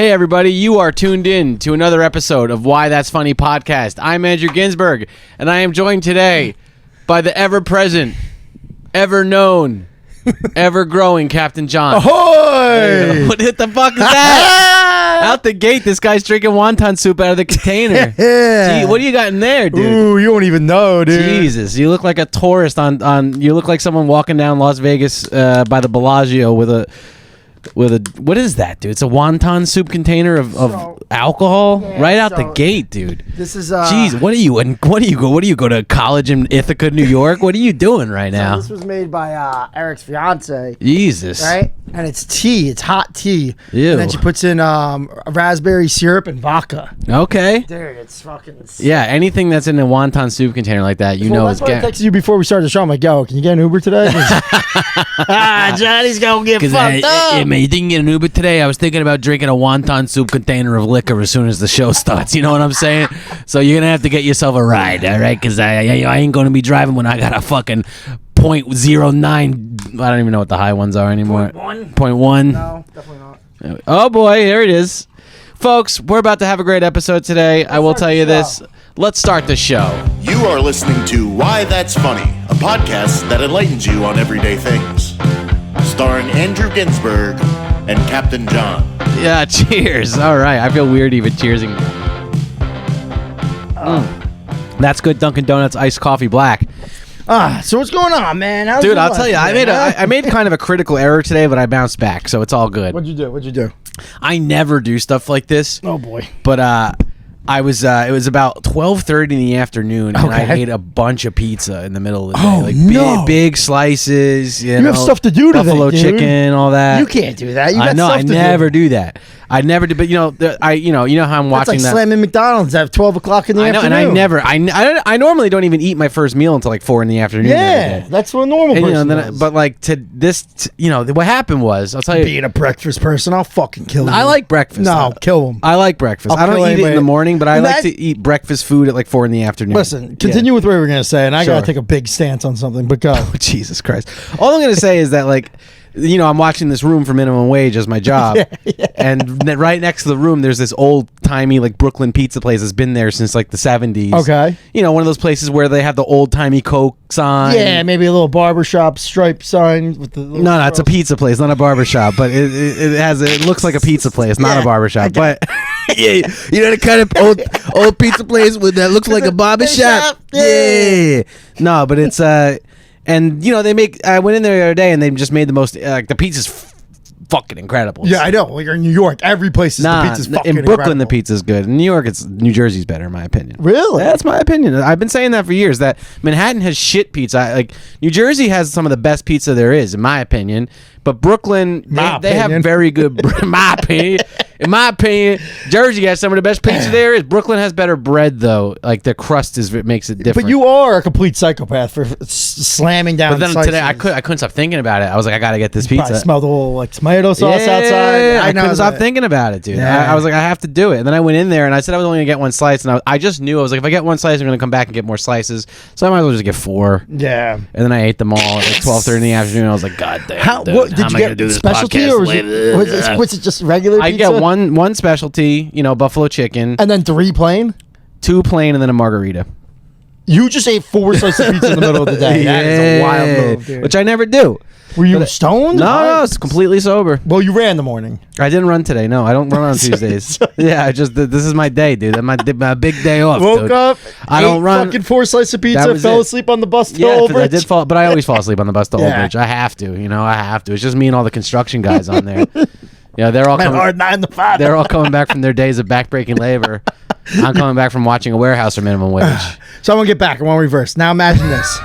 Hey everybody, you are tuned in to another episode of Why That's Funny podcast. I'm Andrew Ginsberg, and I am joined today by the ever-present, ever-known, ever-growing Captain John. Ahoy! What the fuck is that? Out the gate, this guy's drinking wonton soup out of the container. Gee, what do you got in there, dude? Ooh, you won't even know, dude. Jesus, you look like a tourist on you look like someone walking down Las Vegas by the Bellagio with a what is that, dude? It's a wonton soup container of alcohol right out the gate, dude. This is jeez, what do you go to college in Ithaca, New York? What are you doing right now? This was made by Eric's fiance. Jesus. Right? And it's tea. It's hot tea. Ew. And then she puts in raspberry syrup and vodka. Okay. Dude, it's fucking sick. Yeah, anything that's in a wonton soup container like that, That's why I texted you before we started the show. I'm like, yo, can you get an Uber today? Johnny's gonna get fucked up. Man, you didn't get an Uber today. I was thinking about drinking a wonton soup container of liquor as soon as the show starts. You know what I'm saying? So you're gonna have to get yourself a ride, all right? Because I ain't gonna be driving when I got a fucking .09. I don't even know what the high ones are anymore. .1. No, definitely not. Oh boy, here it is, folks. We're about to have a great episode today. I will tell you this. Let's start the show. You are listening to Why That's Funny, a podcast that enlightens you on everyday things. Starring Andrew Ginsberg and Captain John. Yeah, cheers. All right, I feel weird even cheersing. That's good Dunkin' Donuts iced coffee black. So what's going on, man? How's Dude, your I'll life, tell you, man? I made kind of a critical error today, but I bounced back, so it's all good. What'd you do? I never do stuff like this. Oh boy. But I was it was about 12:30 in the afternoon, and I ate a bunch of pizza in the middle of the day. Oh, Like no. big slices, you You know, have stuff to do today, buffalo dude. chicken, all that. You can't do that. You I got know. stuff I to never do. that. I never do. But you know how I'm That's watching like that. slamming McDonald's at 12 o'clock in the I know, afternoon. and I normally don't even eat my first meal until like 4 in the afternoon. Yeah, that's what a normal And, person then does. but like what happened was, I'll tell you. Being a breakfast person, I'll fucking kill you. I like breakfast. No, kill him. I like breakfast. I'll I don't kill eat it in anybody. the morning, but I And like that- to eat breakfast food at like 4 in the afternoon. Listen, continue with what we were going to say, and I Sure. got to take a big stance on something, but go. Oh, Jesus Christ. All I'm going to say is that, like, you know, I'm watching this room for minimum wage as my job. And right next to the room, there's this old-timey, like, Brooklyn pizza place that's been there since, like, the 70s. Okay. You know, one of those places where they have the old-timey Coke sign. Yeah, maybe a little barbershop stripe sign with the little No, it's a pizza place, not a barbershop. But it looks like a pizza place, not a barbershop. But yeah, you know the kind of old pizza place that looks like a barbershop. Yeah. No, but it's and you know I went in there the other day and they just made the most the pizza's fucking incredible. Yeah, I know. Like you're in New York, every place is the pizza's fucking in Brooklyn incredible. the pizza's good. In New York, New Jersey's better in my opinion. Really? That's my opinion. I've been saying that for years. That Manhattan has shit pizza. Like New Jersey has some of the best pizza there is, in my opinion. But Brooklyn, they have very good. In my opinion, Jersey has some of the best pizza there is. Brooklyn has better bread though. Like the crust makes it different. But you are a complete psychopath for slamming down. But then slices. today I couldn't stop thinking about it. I was like, I gotta get this Probably pizza. smell the little like tomato sauce outside. I couldn't stop thinking about it, dude. Yeah. I was like, I have to do it. And then I went in there and I said I was only gonna get one slice, and I just knew I was like, if I get one slice, I'm gonna come back and get more slices. So I might as well just get 4. Yeah. And then I ate them all at like 12:30 in the afternoon. I was like, God damn. Dude, What how did am you I gonna get? do this Specialty podcast or later? was it just regular? I pizza? get one specialty, you know, buffalo chicken, and then 3 plain. 2 plain, and then a margarita. You just ate 4 slices of pizza in the middle of the day. That is a wild move, dude. Which I never do. Were you stoned? No, it's completely sober. Well, you ran in the morning. I didn't run today. No, I don't run on Tuesdays. Yeah, this is my day, dude. My big day off. Woke dude. up. I don't run. Fucking 4 slices of That pizza. was Fell it. asleep on the bus to Yeah, Old because I Bridge. did fall, but I always fall asleep on the bus to Old Yeah. Bridge. I have to, I have to. It's just me and all the construction guys on there. Yeah, they're all Man, coming. hard 9 to 5. They're all coming back from their days of backbreaking labor. I'm coming back from watching a warehouse for minimum wage. So I want to get back. I want to reverse. Now imagine this: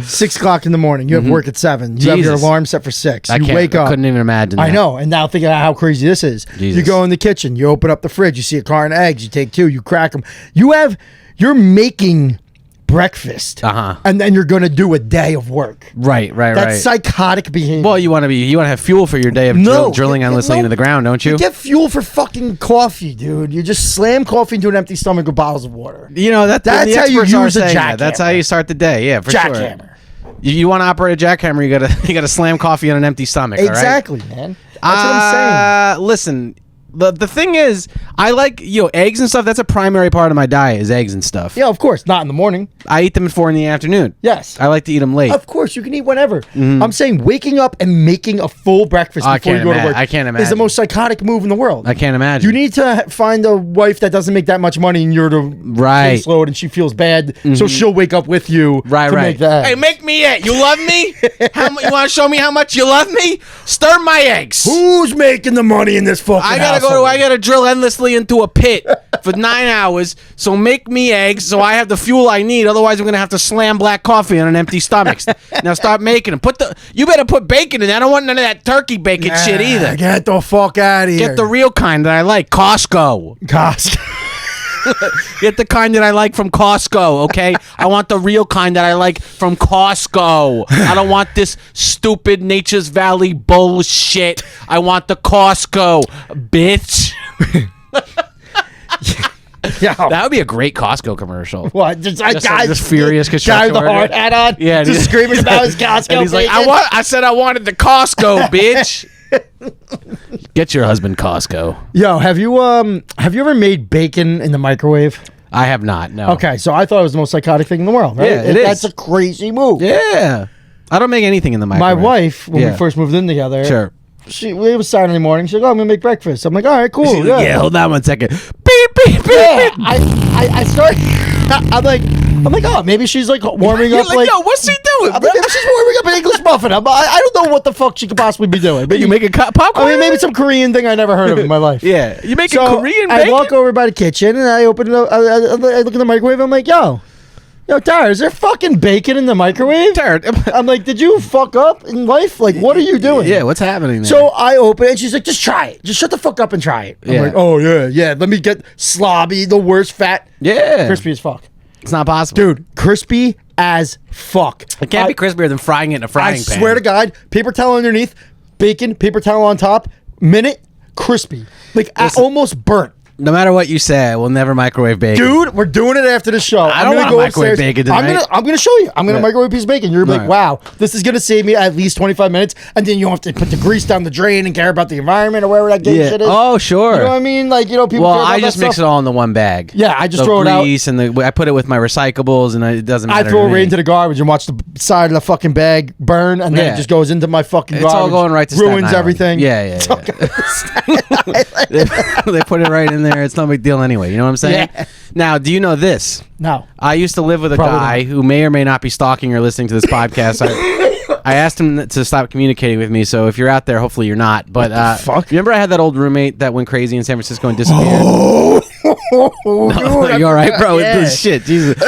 6 o'clock in the morning. You have work at 7. You have your Jesus. alarm set for 6. I You can't. wake I up. couldn't even imagine. I that. know. And now think about how crazy this is. Jesus. You go in the kitchen. You open up the fridge. You see a carton of eggs. You take 2. You crack them. You're making breakfast. And then you're going to do a day of work. Right. That's psychotic behavior. Well, you want to have fuel for your day of drilling endlessly into the ground, don't you? You get fuel for fucking coffee, dude. You just slam coffee into an empty stomach with bottles of water. You know that's how you use a jackhammer. That's how you start the day. Yeah, for sure. Jackhammer. You want to operate a jackhammer, you gotta slam coffee on an empty stomach. Exactly, all right? man. That's what I'm saying. Listen, The thing is, I like eggs and stuff. That's a primary part of my diet is eggs and stuff. Yeah, of course, not in the morning. I eat them at 4 in the afternoon. Yes, I like to eat them late. Of course, you can eat whenever. I'm saying waking up and making a full breakfast before you go to work. I can't imagine. Is the most psychotic move in the world. I can't imagine. You need to find a wife that doesn't make that much money, and you're the caseload, and she feels bad, so she'll wake up with you to make that. Hey, make me it. You love me? You want to show me how much you love me? Stir my eggs. Who's making the money in this fucking I gotta drill endlessly into a pit for 9 hours. So make me eggs so I have the fuel I need. Otherwise, I'm gonna have to slam black coffee on an empty stomach. Now start making them. You better put bacon in. I don't want none of that turkey bacon shit either. Get the fuck out of here. Get the real kind that I like. Costco. Get the kind that I like from Costco, okay? I want the real kind that I like from Costco. I don't want this stupid Nature's Valley bullshit. I want the Costco, bitch. Yeah, that would be a great Costco commercial. What? Just furious construction guy with the hard hat on. Yeah, just screaming about his Costco. And he's like, I said I wanted the Costco, bitch. Get your husband Costco. Yo, have you ever made bacon in the microwave? I have not. No. Okay, so I thought it was the most psychotic thing in the world. Right? Yeah, it is. That's a crazy move. Yeah, I don't make anything in the microwave. My wife, when we first moved in together, sure. It was Saturday morning. She's like, "Oh, I'm gonna make breakfast." I'm like, "All right, cool." Yeah, hold on 1 second. Beep beep beep. Yeah, I started. I'm like, oh, maybe she's like warming up. Like, yo, what's she doing? I'm like, maybe she's warming up an English muffin. I don't know what the fuck she could possibly be doing. But you make a popcorn? I mean, maybe some Korean thing I never heard of in my life. Yeah, you make a Korean bacon? I walk over by the kitchen and I open it up. I look in the microwave. I'm like, yo, Tara, is there fucking bacon in the microwave? Tara, I'm like, did you fuck up in life? Like, what are you doing? Yeah, what's happening there? So I open it and she's like, just try it. Just shut the fuck up and try it. I'm like, oh, yeah. Let me get slobby, the worst fat. Yeah. Crispy as fuck. It's not possible. Dude, crispy as fuck. It can't be crispier than frying it in a frying pan. I swear to God, paper towel underneath, bacon, paper towel on top, minute, crispy. Like, almost burnt. No matter what you say, we'll never microwave bacon. Dude, we're doing it after the show. I don't want to microwave bacon tonight. I'm gonna show you. I'm gonna microwave a piece of bacon. You're like, wow, this is gonna save me at least 25 minutes, and then you don't have to put the grease down the drain and care about the environment or wherever that gay shit is. Oh, sure. You know what I mean? Like, people care about I just mix it all into one bag. Yeah, I just throw it out. Grease and I put it with my recyclables, and it doesn't matter. I throw it right into the garbage and watch the side of the fucking bag burn, and then it just goes into my fucking garbage. It's all going right to Staten ruins Island. everything. Yeah. They put it right in there. It's no big deal anyway. You know what I'm saying? Yeah. Now, do you know this? No. I used to live with a guy who may or may not be stalking or listening to this podcast. I asked him to stop communicating with me, so if you're out there, hopefully you're not. But fuck? Remember I had that old roommate that went crazy in San Francisco and disappeared? You all right, bro? Yeah. Shit, Jesus.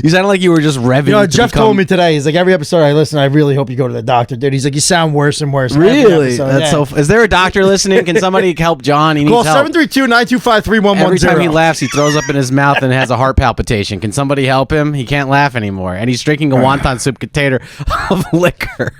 You sounded like you were just revving. Jeff told me today, he's like, every episode I listen, I really hope you go to the doctor, dude. He's like, you sound worse and worse. Really? That's so. Is there a doctor listening? Can somebody help John? He needs Call help. 732-925-3110. Every time he laughs, he throws up in his mouth and has a heart palpitation. Can somebody help him? He can't laugh anymore, and he's drinking a wonton soup container of liquor.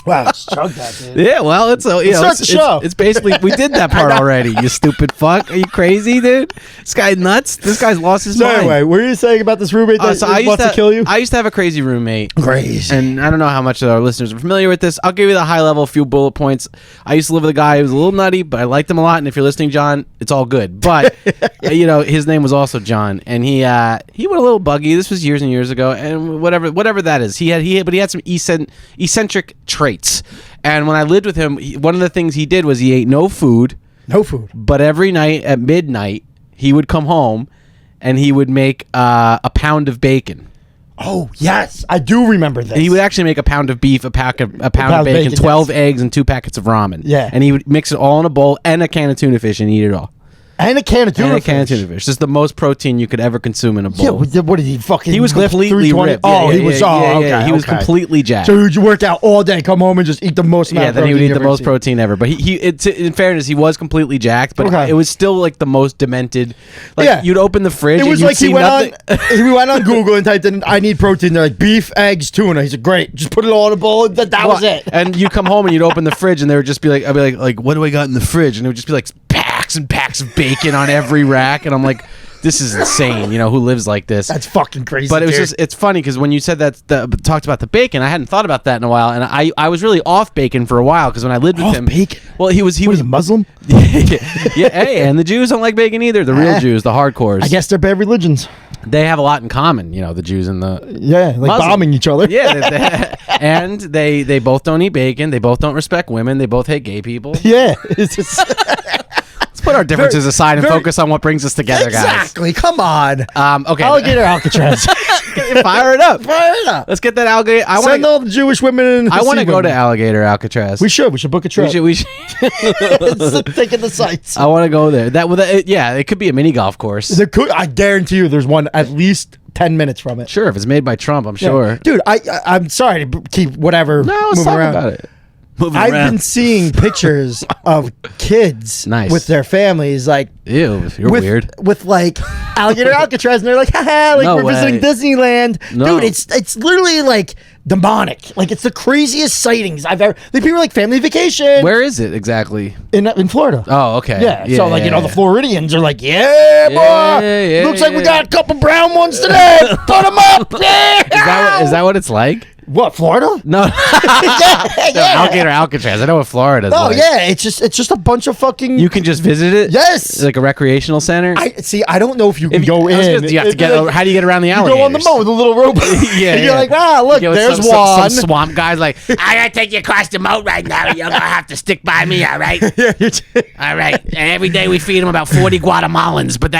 Wow, just chug that, dude. Yeah, well, it's the show. It's basically we did that part already. You stupid fuck. Are you crazy, dude? This guy's nuts. This guy's lost his mind. Anyway, what were you saying about this roommate that wants to kill you? I used to have a crazy roommate. Crazy. And I don't know how much of our listeners are familiar with this. I'll give you the high level, few bullet points. I used to live with a guy who was a little nutty, but I liked him a lot. And if you're listening, John, it's all good. But his name was also John, and he went a little buggy. This was years and years ago, and whatever that is, he had some eccentric traits. And when I lived with him, one of the things he did was he ate no food. No food. But every night at midnight, he would come home and he would make a pound of bacon. Oh, yes. I do remember this. And he would actually make a pound of beef, a pound of bacon, 12 eggs, and 2 packets of ramen. Yeah. And he would mix it all in a bowl and a can of tuna fish and eat it all. And a can of tuna fish. Just the most protein you could ever consume in a bowl. Yeah, what did he fucking He was completely ripped. Oh, he was He was completely jacked. So you work out all day, come home and just eat the most amount of protein. Yeah, then he would eat the most protein ever. But in fairness, he was completely jacked, but it was still like the most demented. Like you'd open the fridge. It was and like he went on Google and typed in, I need protein. They're like, beef, eggs, tuna. He's like, great. Just put it all in a bowl. That was it. And you'd come home and you'd open the fridge and there would just be like, I'd be like, what do I got in the fridge? And it would just be like packs and packs of bacon on every rack. And I'm like, this is insane. You know, who lives like this? That's fucking crazy. But it was dude. just, it's funny because when you said that, talked about the bacon, I hadn't thought about that in a while, and I was really off bacon for a while because when I lived with him, bacon. Well, he was a Muslim. Yeah, hey, and the Jews don't like bacon either. The real Jews, the hardcores. I guess they're bad religions. They have a lot in common, you know, the Jews and the like Muslim. bombing each other. Yeah, and they both don't eat bacon. They both don't respect women. They both hate gay people. Yeah. It's just Let's put our differences aside and focus on what brings us together, guys. Exactly. Come on. Okay. Alligator Alcatraz. Fire it up. Fire it up. Let's get that alligator. Send all the Jewish women. I want to go to Alligator Alcatraz. We should book a trip. We should. Taking the sights. I want to go there. It could be a mini golf course. I guarantee you, there's one at least 10 minutes from it. Sure, if it's made by Trump, I'm sure. Dude, I'm sorry to keep whatever. No, let's moving talk around. about it. I've been seeing pictures of kids with their families, like, ew, you're weird. With like Alligator Alcatraz, and they're like, haha, like No we're way. visiting Disneyland. No. Dude, it's literally like demonic. Like, it's the craziest sightings I've ever. Like, people are like, family vacation. Where is it exactly? In Florida. Oh, okay. Yeah. So like, the Floridians are like, yeah, boy. Looks like we got a couple brown ones today. Put them up. Yeah. Is that what it's like? What, Florida? No. Alligator Alcatraz. I know what Florida is. Oh like. yeah, it's just a bunch of fucking. You can just visit it. Yes. It's like a recreational center. I don't know if you can go in. You have to get. How do you get around the alligators? You go on the boat with a little rope. Yeah. You're like, look, with there's Some one. swamp guys like, I gotta take you across the moat right now. You're gonna have to stick by me, all right? All right. And every day we feed them about 40 Guatemalans, but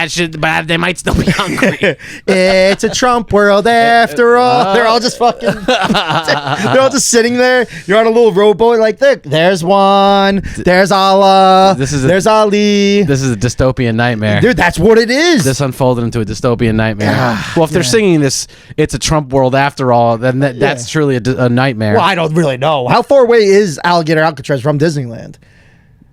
they might still be hungry. It's a Trump world after all. They're all just fucking. They're all just sitting there. You're on a little rowboat, like, look, there's one. There's Allah. There's Ali. This is a dystopian nightmare. Dude, that's what it is. This unfolded into a dystopian nightmare. Well, if they're singing this, it's a Trump world after all, then that's truly a nightmare. Well, I don't really know. How far away is Alligator Alcatraz from Disneyland?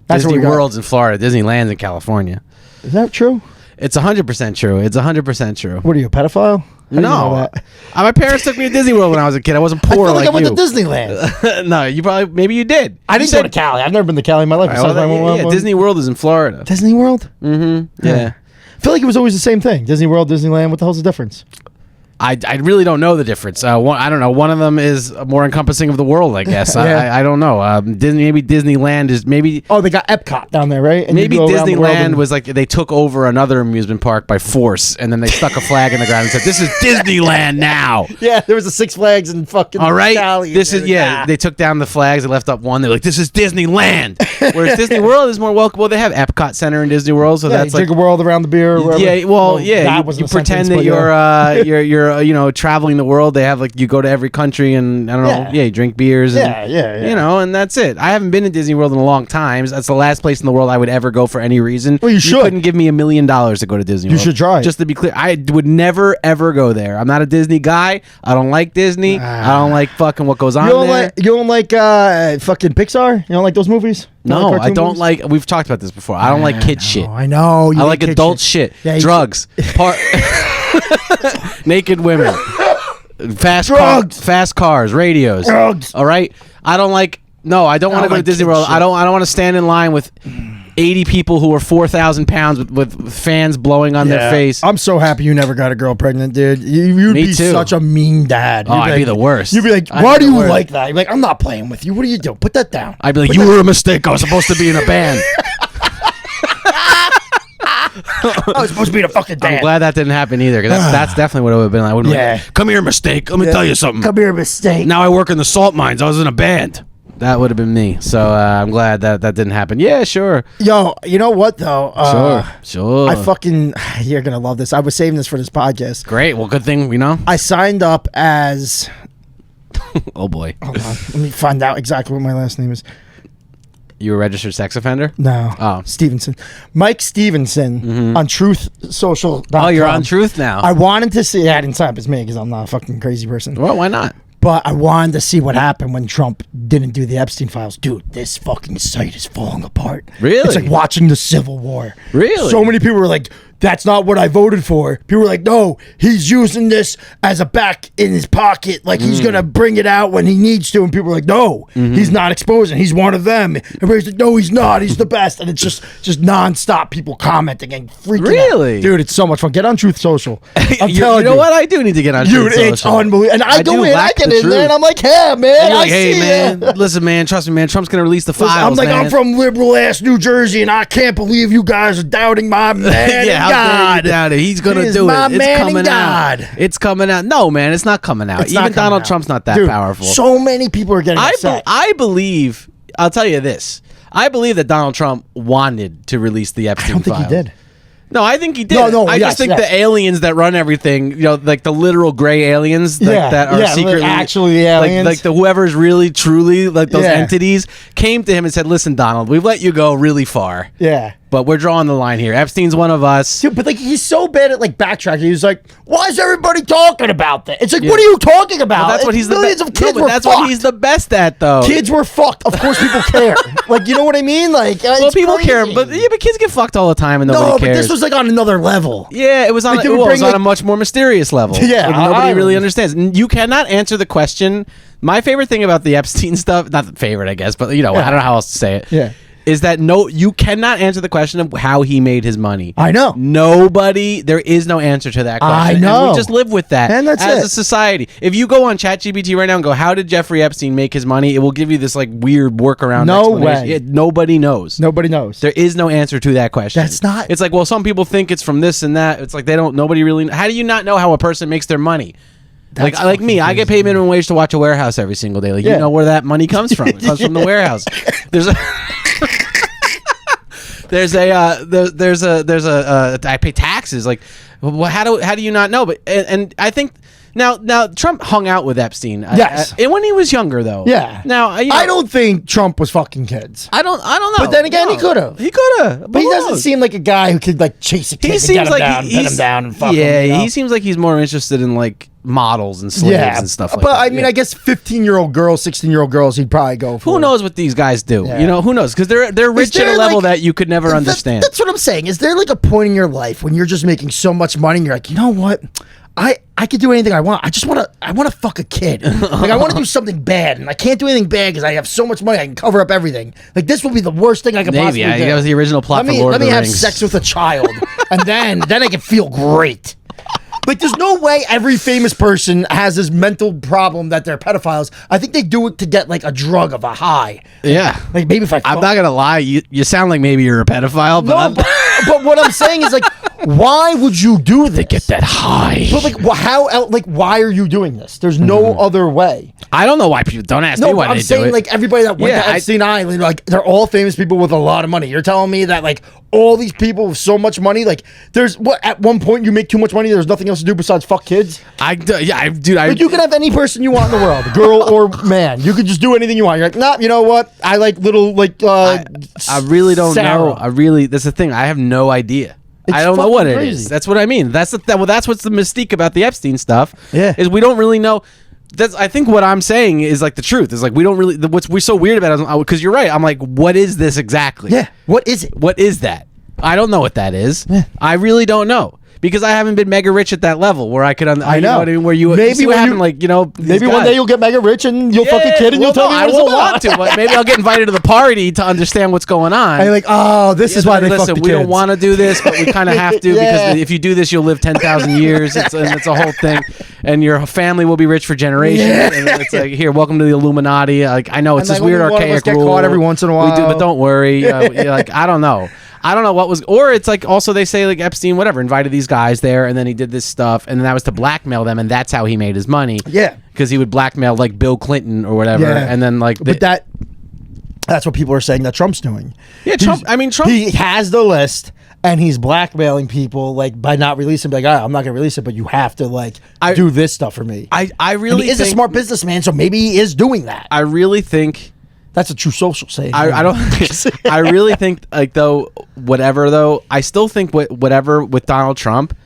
That's Disney World's in Florida. Disneyland's in California. Is that true? It's 100% true. It's 100% true. What are you, a pedophile? No, my parents took me to Disney World when I was a kid. I wasn't poor I like I went you. to Disneyland. No, maybe you did. I didn't go to Cali. I've never been to Cali in my life. Disney World is in Florida. Disney World? Mm-hmm. Yeah. I feel like it was always the same thing. Disney World, Disneyland. What the hell's the difference? I really don't know the difference. I don't know. One of them is more encompassing of the world, I guess. Yeah. I don't know. Maybe Disneyland is maybe. Oh, they got Epcot down there, right? And maybe Disneyland was like they took over another amusement park by force, and then they stuck a flag in the ground and said, "This is Disneyland now." Yeah, there was a Six Flags in fucking. All right, Cali. this is They took down the flags. They left up one. They're like, "This is Disneyland." Whereas Disney World is more welcome. Well, they have Epcot Center in Disney World, so that's you like drink a world around the beer. Or whatever. Yeah, well, yeah. You pretend that you're traveling the world. They have like you go to every country and I don't know. Yeah, you drink beers. And, you know, and that's it. I haven't been to Disney World in a long time. That's the last place in the world I would ever go for any reason. Well, you should. Couldn't give me $1 million to go to Disney World. You should try. Just to be clear, I would never ever go there. I'm not a Disney guy. I don't like Disney. I don't like fucking what goes on there. You don't like fucking Pixar? You don't like those movies? No, I don't like. We've talked about this before. I don't like kid shit. I know. I like adult shit. Drugs. Naked women. Fast cars, radios. Drugs. All right. I don't like. No, I don't want to go to Disney World. I don't want to stand in line with 80 people who are 4,000 pounds with fans blowing on their face. I'm so happy you never got a girl pregnant, dude. You'd be such a mean dad. I'd be the worst. You'd be like, why do you like that? You'd be like, I'm not playing with you. What are you doing? Put that down. I'd be like, you were a mistake. I was supposed to be in a band. I was supposed to be in a fucking band. I'm glad that didn't happen either, because that's definitely what it would have been. I wouldn't like, come here, mistake. Let me tell you something. Come here, mistake. Now I work in the salt mines. I was in a band. That would have been me. So I'm glad that didn't happen. Yeah, sure. Yo, you know what, though? Sure. You're going to love this. I was saving this for this podcast. Great. Well, good thing we know. I signed up as... Oh, boy. Hold on. Let me find out exactly what my last name is. You a registered sex offender? No. Oh. Stevenson. Mike Stevenson on TruthSocial.com. Oh, you're on Truth now. I wanted to see... I didn't sign up as me because I'm not a fucking crazy person. Well, why not? But I wanted to see what happened when Trump didn't do the Epstein files. Dude, this fucking site is falling apart. Really? It's like watching the Civil War. Really? So many people were like, that's not what I voted for. People were like, no, he's using this as a back in his pocket. Like, he's going to bring it out when he needs to. And people were like, no, he's not exposing. He's one of them. Everybody's like, no, he's not. He's the best. And it's just nonstop people commenting and freaking out. Dude, it's so much fun. Get on Truth Social. I'm telling you. You know what? I do need to get on Truth Social. Dude, it's unbelievable. And I go in, I get in there, and I'm like, yeah, man. Like, hey, man, listen, man, trust me, man. Trump's going to release the files, I'm like, man. I'm from liberal-ass New Jersey, and I can't believe you guys are doubting my man yeah, God. Doubt it. He's going to do it. It's coming out. It's coming out. No, man, it's not coming out. Even Donald Trump's not that powerful. So many people are getting upset. I believe, I'll tell you this. I believe that Donald Trump wanted to release the Epstein files. I don't think he did. No, I think he did. No, I just think the aliens that run everything, like the literal gray aliens that are secretly like actually aliens, like the whoever's really truly like those entities came to him and said, "Listen, Donald, we've let you go really far. Yeah, but we're drawing the line here. Epstein's one of us." Dude, but like he's so bad at like backtracking. He's like, "Why is everybody talking about that?" It's like, what are you talking about? Well, that's what he's millions of kids were that's fucked. What he's the best at, though. Kids were fucked. Of course, people care. Like, you know what I mean? Like, well, people care, but kids get fucked all the time, and nobody cares. But this was like on another level. Yeah, it was on. Like, it was on a much more mysterious level. Yeah, like, nobody really understands. You cannot answer the question. My favorite thing about the Epstein stuff, not the favorite, I guess, but I don't know how else to say it. Yeah. Is that you cannot answer the question of how he made his money. I know. There is no answer to that question. I know. And we just live with that and that's as a society. If you go on ChatGPT right now and go, how did Jeffrey Epstein make his money? It will give you this like weird workaround. No way. Nobody knows. Nobody knows. There is no answer to that question. That's not. It's like, well, some people think it's from this and that. It's like nobody really. How do you not know how a person makes their money? Like me, I get paid minimum wage to watch a warehouse every single day. Like, you know where that money comes from. It comes from the warehouse. There's I pay taxes. Like, well, how do you not know? But and I think now Trump hung out with Epstein. Yes, and when he was younger though. Yeah. Now I don't think Trump was fucking kids. I don't know. But then again, he could have. But he doesn't seem like a guy who could like chase a kid and get him down, pin him down, and fuck him. Yeah, he seems like he's more interested in like models and slaves and stuff like that. But I mean, I guess 15-year-old girls, 16-year-old girls, he'd probably go for. Who knows what these guys do? Yeah. You know, who knows? Because they're rich at a level that you could never understand. That's what I'm saying. Is there like a point in your life when you're just making so much money and you're like, you know what? I could do anything I want. I want to fuck a kid. Like, I want to do something bad, and I can't do anything bad because I have so much money. I can cover up everything. Like, this will be the worst thing I could possibly do. That was the original plot for Lord of the Rings. Let me have sex with a child, and then I can feel great. Like, there's no way every famous person has this mental problem that they're pedophiles. I think they do it to get, like, a drug of a high. Yeah. Like, maybe if I'm not going to lie. You sound like maybe you're a pedophile. But but what I'm saying is, like, why would you do this? To get that high. But, like, why are you doing this? There's no other way. I don't know why people don't ask me why they do it. I'm saying, like, everybody that went to Epstein Island, like, they're all famous people with a lot of money. You're telling me that, like, all these people with so much money, like, at one point you make too much money, there's nothing else to do besides fuck kids? Dude, like, you can have any person you want in the world, girl or man. You could just do anything you want. You're like, nah, you know what? I like little, like, I really don't know. That's the thing. I have no idea. I don't know what it is. That's what I mean. That's what's the mystique about the Epstein stuff. Yeah. Is we don't really know. I think what I'm saying is like the truth. Is like we don't really. What's we're so weird about it, because you're right. I'm like, what is this exactly? Yeah. What is it? What is that? I don't know what that is. Yeah. I really don't know. Because I haven't been mega rich at that level where I could. I know. You know what I mean? Where you maybe see what happened, like, you know. Maybe one day you'll get mega rich and you'll fuck a kid and you'll tell me. I won't want to, but maybe I'll get invited to the party to understand what's going on. And you're like, oh, this is why they fuck the kids. We don't want to do this, but we kind of have to because if you do this, you'll live 10,000 years. It's a whole thing, and your family will be rich for generations. Yeah. And it's like, here, welcome to the Illuminati. Like, I know it's this weird archaic rule. Get caught every once in a while. We do, but don't worry. Like, I don't know. I don't know what was, or it's like also they say like Epstein, whatever, invited these guys there and then he did this stuff and then that was to blackmail them and that's how he made his money. Yeah. Because he would blackmail like Bill Clinton or whatever. Yeah. And then like. But that's what people are saying that Trump's doing. Yeah, Trump. He has the list and he's blackmailing people like by not releasing, like, I'm not going to release it, but you have to like do this stuff for me. I really and he is a smart businessman, so maybe he is doing that. I really think. That's a true social saying. I don't. I really think like I still think whatever with Donald Trump,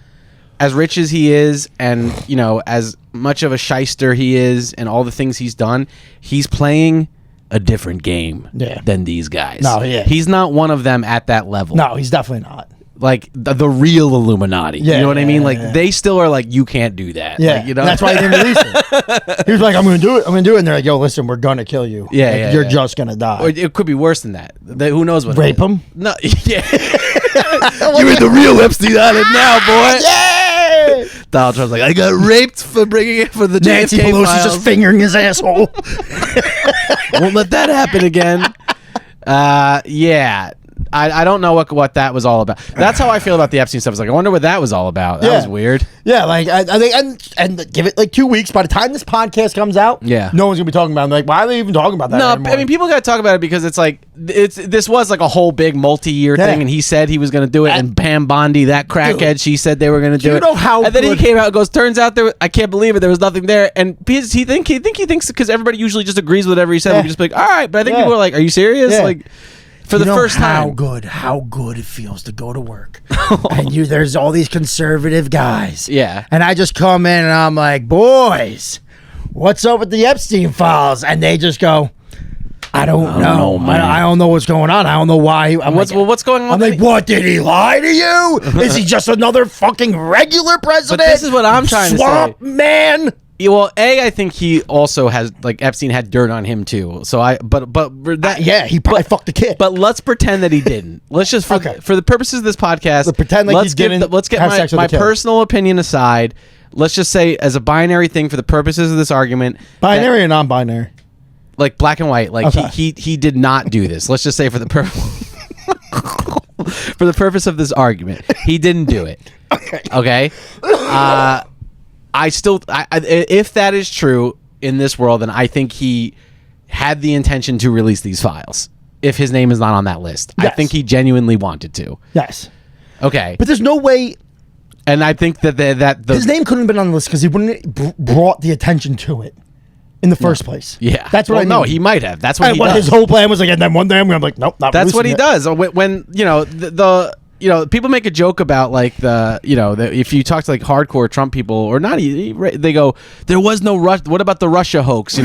as rich as he is, and you know as much of a shyster he is, and all the things he's done, he's playing a different game than these guys. No, yeah, he's not one of them at that level. No, he's definitely not. like the real Illuminati. Yeah, you know what I mean? Like yeah. they still are like, you can't do that. Yeah, Like, you know, and that's why he didn't release it. He was like, I'm gonna do it, and they're like, yo, listen, we're gonna kill you. Yeah, Like, yeah, you're yeah. just gonna die. or it could be worse than that. Who knows what? Rape him? No, yeah. You're in the real Epstein Island now, boy. Yeah. Donald Trump's like, I got raped for bringing it for the Nancy JFK Pelosi's files. just fingering his asshole. Won't let that happen again. Yeah. I don't know what that was all about. That's how I feel about the Epstein stuff. It's like, I wonder what that was all about. That Yeah. was weird. Yeah, like I think, and give it like 2 weeks. By the time this podcast comes out, Yeah. no one's gonna be talking about it. I'm like, why are they even talking about that? No, anymore? I mean, people got to talk about it because it's like this was like a whole big multi-year Yeah. thing, and he said he was going to do it. And Pam Bondi, that crackhead, Dude, she said they were going to do you it. know how and then he good- came out and goes, "Turns out I can't believe it. There was nothing there." And because he thinks because everybody usually just agrees with whatever he said, Yeah. we can just be like, "All right." But I think Yeah. people are like, "Are you serious?" Yeah. Like for the You know first time. how good it feels to go to work, and there's all these conservative guys. Yeah. And I just come in and I'm like, boys, what's up with the Epstein files? And they just go, I don't know, man. I don't know what's going on. I don't know why. What's going on? I'm like, what, did he lie to you? Is he just another fucking regular president? But this is what I'm trying to say. Swamp man. Yeah, well, I think he also has like Epstein had dirt on him too. So but that Yeah, he probably fucked the kid. But let's pretend that he didn't. Let's just for the purposes of this podcast, Let's pretend like let's he didn't let's get have sex with my the kid. personal opinion aside. Let's just say as a binary thing for the purposes of this argument, Binary or non-binary? like black and white, like Okay. he did not do this. Let's just say for the for the purpose of this argument, he didn't do it. Okay. If that is true in this world, then I think he had the intention to release these files. If his name is not on that list, I Yes. think he genuinely wanted to. Yes. Okay, But there's no way and I think that his name couldn't have been on the list because he wouldn't have brought the attention to it in the first place. yeah, That's what well, I mean. No, he might have. That's what And he what does. his whole plan was like, and then one day I'm like, nope, not That's what he releasing it. does. When you know people make a joke about like if you talk to like hardcore Trump people or not, they go, there was no Russia. What about the Russia hoax?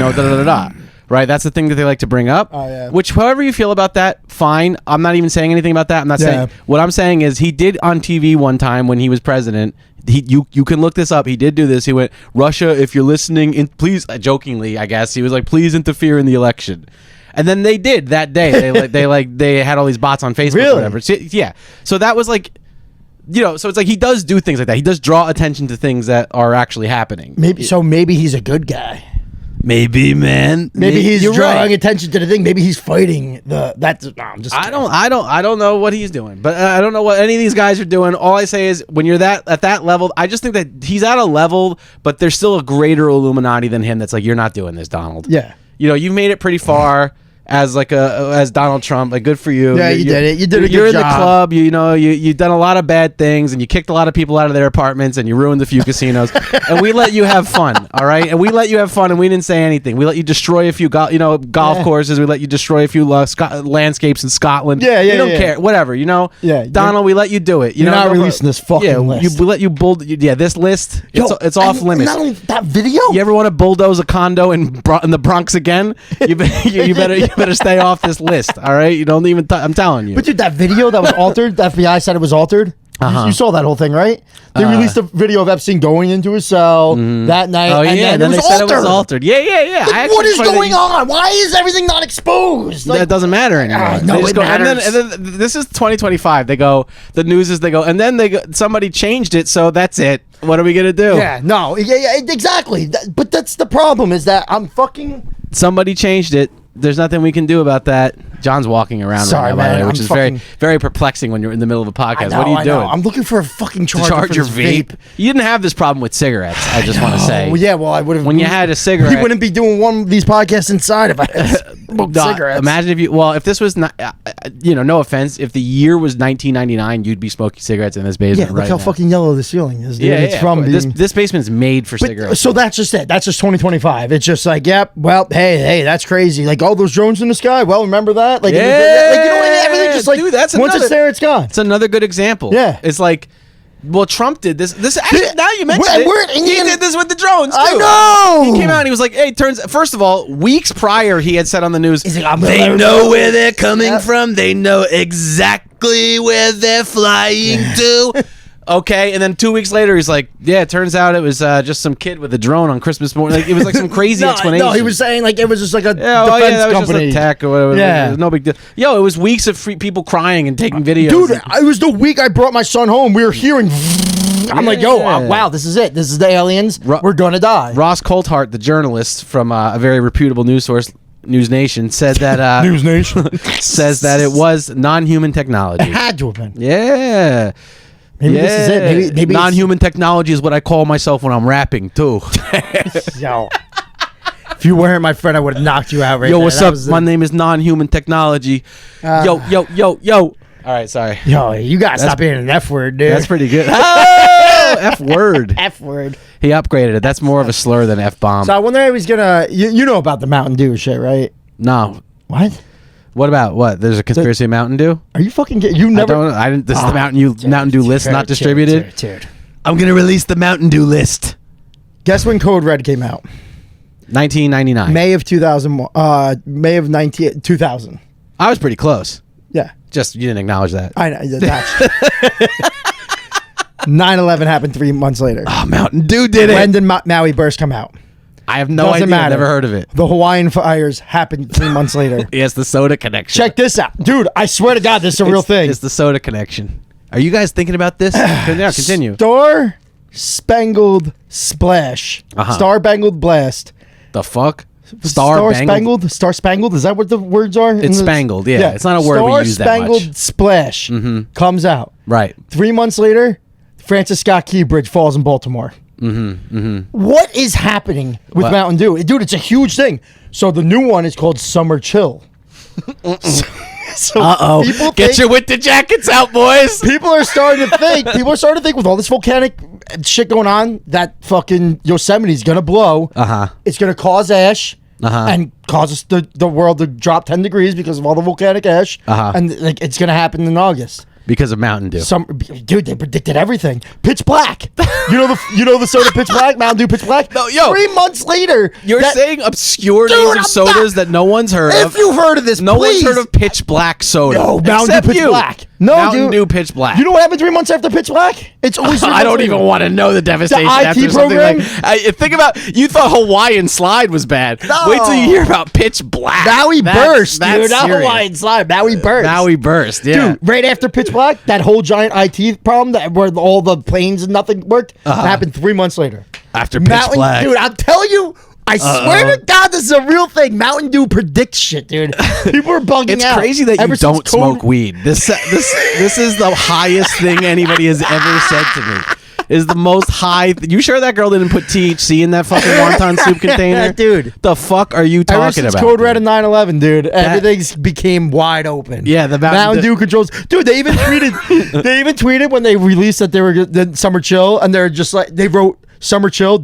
Right, that's the thing that they like to bring up. Oh, yeah. Which, however you feel about that, fine. I'm not even saying anything about that. I'm not saying. What I'm saying is he did on TV one time when he was president. You can look this up. He did do this. He went, Russia, if you're listening, please, jokingly, I guess he was like, please interfere in the election. And then they did that day. They had all these bots on Facebook. Really? Or whatever. So, yeah. So that was like. So it's like he does do things like that. He does draw attention to things that are actually happening. Maybe he's a good guy. Maybe, man. Maybe he's You're drawing right. attention to the thing. Maybe he's fighting I'm just. I don't know what he's doing, but I don't know what any of these guys are doing. All I say is when you're at that level, I just think that he's at a level, but there's still a greater Illuminati than him. That's like, you're not doing this, Donald. Yeah. You've made it pretty far as as Donald Trump. Like, good for you. Yeah, you did it. You did a good You're in job. the club. You've done a lot of bad things, and you kicked a lot of people out of their apartments, and you ruined a few casinos. And we let you have fun, all right? And we let you have fun, and we didn't say anything. We let you destroy a few golf courses. We let you destroy a few landscapes in Scotland. Yeah, We don't care. Whatever, Yeah, Donald, we let you do it. You're not releasing this fucking list. We let you this list. It's off and limits. Not only that video. You ever want to bulldoze a condo in the Bronx again? You better stay off this list. All right, you don't even. I'm telling you. But dude, that video that was altered, the FBI said it was altered. You saw that whole thing, right? They released a video of Epstein going into his cell that night. Oh and yeah, then they it was said altered. it was altered. Yeah. Like, what is going on? Why is everything not exposed? That doesn't matter anymore. No, They just it go, matters. and then this is 2025. They go. The news is they go, and then somebody changed it, so that's it. What are we gonna do? Yeah, no, exactly. But that's the problem. Is that I'm fucking. Somebody changed it. There's nothing we can do about that. John's walking around Sorry, right now, by the man, way, which I'm is fucking- very perplexing when you're in the middle of a podcast. What are you I doing? know. I'm looking for a fucking To charger charge for your this vape. You didn't have this problem with cigarettes. I just want to say. Well, yeah, well, I would have. When you had a cigarette, he wouldn't be doing one of these podcasts inside if I had smoked No, cigarettes. Imagine if this was not, no offense, if the year was 1999, you'd be smoking cigarettes in this basement Yeah, right look how now. fucking yellow the ceiling is. Dude. Yeah, It's from this being- this basement's made for But, cigarettes. so that's just it. That's just 2025. It's just like, yep. Well, hey, that's crazy. Like all those drones in the sky. Well, remember that? Like, Yeah, like you know what I mean? Everything just like dude, that's once another- it's there, it's gone. It's another good example. Yeah. It's like Well, Trump did this. Actually, now you mention it, he did this with the drones too. I know. He came out and he was like, "Hey, first of all, weeks prior, he had said on the news, they know where they're coming from. They know exactly where they're flying to." Okay, and then 2 weeks later, he's like, "Yeah, it turns out it was just some kid with a drone on Christmas morning." Like, it was like some crazy explanation. No, he was saying like it was just like a defense that was company. just a tech or whatever. Yeah, it was no big deal. Yo, it was weeks of people crying and taking videos. Dude, it was the week I brought my son home. We were hearing. I'm like, yo, wow, this is it. This is the aliens. We're gonna die. Ross Coulthart, the journalist from a very reputable news source, News Nation, said that News Nation says that it was non-human technology. It had to have been. Yeah. Maybe this is it. Maybe non-human technology is what I call myself when I'm rapping too. Yo, if you weren't my friend, I would have knocked you out right Yo, there. what's up? My name is non-human technology. Yo. All right, sorry. Yo, you gotta stop being an F word, dude. That's pretty good. Oh, F word. F word. He upgraded it. That's more of a slur than F bomb. So I wonder if he's gonna. You know about the Mountain Dew shit, right? No. What? What about what? There's a conspiracy of Mountain Dew? Are you fucking You never. I didn't. This is the Mountain Dew list, not distributed. Dude. I'm gonna release the Mountain Dew list. Guess when Code Red came out? 1999. May of 2000. May of 2000. I was pretty close. Yeah. Just you didn't acknowledge that. I know. 9/11 happened 3 months later. Oh, Mountain Dew did it. When did Maui Burst come out? I have no idea. I've never heard of it. The Hawaiian fires happened 3 months later. Yes, the soda connection. Check this out. Dude, I swear to God, this is a real thing. It's the soda connection. Are you guys thinking about this? Yeah, continue. Star Spangled Splash. Star Spangled Blast. The fuck? Star Spangled? Star Spangled? Is that what the words are? It's spangled, yeah. It's not a word we use that much. Star Spangled Splash comes out. Right. 3 months later, Francis Scott Key Bridge falls in Baltimore. What is happening with Mountain Dew? Dude, it's a huge thing. So the new one is called Summer Chill. So get your winter jackets out, boys. People are starting to think with all this volcanic shit going on that fucking Yosemite's gonna blow. It's gonna cause ash. And cause us the world to drop 10 degrees because of all the volcanic ash. And like it's gonna happen in August. Because of Mountain Dew. Dude, they predicted everything. Pitch Black. You know the soda Pitch Black? Mountain Dew Pitch Black? No, yo. 3 months later. You're saying obscure names of sodas that no one's heard of. If you've heard of this, no one's heard of Pitch Black soda. No, Mountain Dew Pitch Black. No, Mountain Dew Pitch Black. You know what happened 3 months after Pitch Black? It's always I don't even want to know the devastation after something like. Think about. You thought Hawaiian Slide was bad. No. Wait till you hear about Pitch Black. Maui Burst, dude. Not Hawaiian Slide. Maui Burst. Maui Burst. Yeah. Dude, right after Pitch Black, that whole giant IT problem where all the planes and nothing worked happened 3 months later. After Pitch Black, dude, I'm telling you. I swear to God, this is a real thing. Mountain Dew predicts shit, dude. People are bugging it's out. It's crazy that you don't smoke weed. This is the highest thing anybody has ever said to me. Is the most high. You sure that girl didn't put THC in that fucking wonton soup container? Dude. The fuck are you talking Ever since about? Code Red and 9/11, dude, everything's became wide open. Yeah, the Mountain Dew controls. Dude, they even tweeted when they released that they were the Summer Chill, and they're just like they wrote Summer Chill ...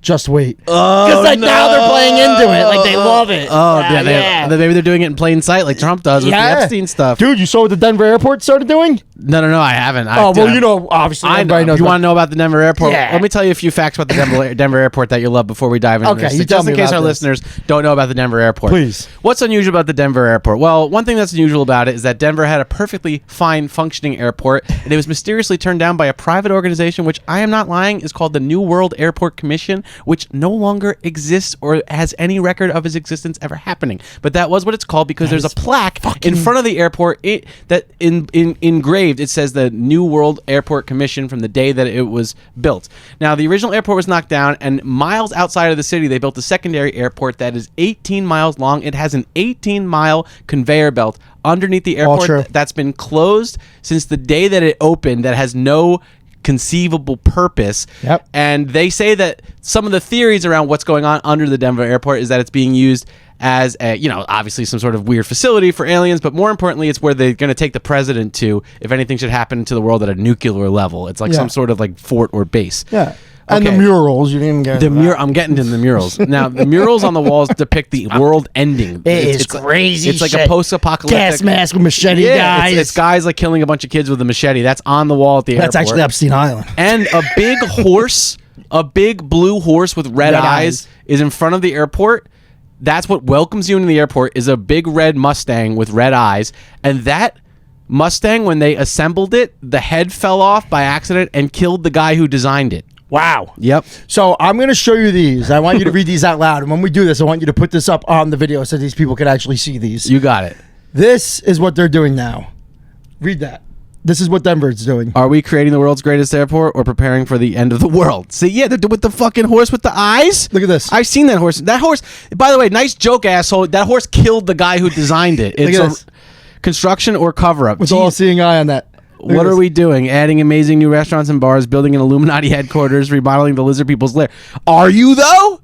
Just wait. Because now they're playing into it. Like they love it. Oh, yeah. Maybe they're doing it in plain sight like Trump does with the Epstein stuff. Dude, you saw what the Denver airport started doing? No, I haven't. Obviously, everybody knows. You want to know about the Denver airport? Yeah. Let me tell you a few facts about the Denver airport that you'll love before we dive into this. Just in case our listeners don't know about the Denver airport. Please. What's unusual about the Denver airport? Well, one thing that's unusual about it is that Denver had a perfectly fine functioning airport, and it was mysteriously turned down by a private organization, which I am not lying, is called the New World Airport Commission, which no longer exists or has any record of its existence ever happening. But that was what it's called because there's a plaque in front of the airport that engraved. It says the New World Airport Commission from the day that it was built. Now, the original airport was knocked down, and miles outside of the city, they built a secondary airport that is 18 miles long. It has an 18-mile conveyor belt underneath the airport that's been closed since the day that it opened, that has no conceivable purpose. And they say that some of the theories around what's going on under the Denver airport is that it's being used as a, obviously some sort of weird facility for aliens, but more importantly, it's where they're going to take the president to if anything should happen to the world at a nuclear level. It's like some sort of like fort or base. And the Okay. murals, you didn't even get into that. I'm getting to the murals. Now, the murals on the walls depict the world ending. It's crazy It's like shit. a post-apocalyptic. Gas mask with machete guys. It's guys like killing a bunch of kids with a machete. That's on the wall at the airport. That's actually Epstein Island. And a big horse, a big blue horse with red eyes is in front of the airport. That's what welcomes you into the airport, is a big red Mustang with red eyes. And that Mustang, when they assembled it, the head fell off by accident and killed the guy who designed it. Wow. Yep. So I'm going to show you these. I want you to read these out loud. And when we do this, I want you to put this up on the video so these people can actually see these. You got it. This is what they're doing now. Read that. This is what Denver's doing. Are we creating the world's greatest airport or preparing for the end of the world? See, yeah, they're with the fucking horse with the eyes. Look at this. I've seen that horse. That horse, by the way, nice joke, asshole. That horse killed the guy who designed it. It's Look at this. construction or cover-up. With all seeing eye on that. What are we doing? Adding amazing new restaurants and bars, building an Illuminati headquarters, remodeling the lizard people's lair. Are you, though?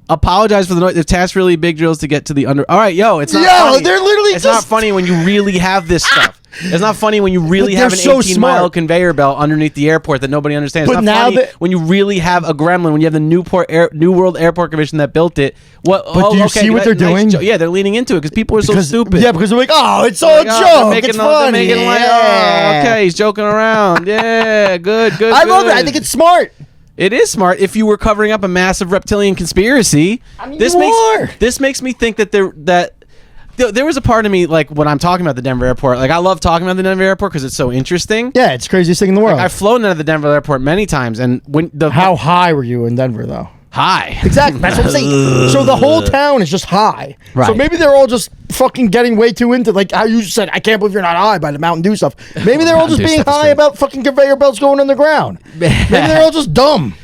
Apologize for the noise. The task really big drills to get to the under. All right, it's not funny. They're literally It's not funny when you really have this stuff. It's not funny when you really But have an they're so 18-mile smart. conveyor belt underneath the airport that nobody understands. But It's not now funny that- when you really have a gremlin, when you have the New World Airport Commission that built it. What? But do you see what they're doing? Yeah, they're leaning into it because people are so stupid. Yeah, because they're like, oh, it's all a Like, oh, joke. they're It's they're funny. making like, oh, okay, he's joking around. Yeah, good. I love it. I think it's smart. It is smart if you were covering up a massive reptilian conspiracy. I mean, this you makes are. this makes me think that there was a part of me, like when I'm talking about the Denver airport, like I love talking about the Denver airport because it's so interesting. Yeah, it's the craziest thing in the world. I've flown out of the Denver airport many times, and when How high were you in Denver, though? high Exactly. That's what I'm saying. So the whole town is just high. So Right. maybe they're all just fucking getting way too into, like how you said, I can't believe you're not high by the Mountain Dew stuff. Maybe they're all just Mountain Dew being stuff is high great. about fucking conveyor belts going underground. Maybe they're all just dumb.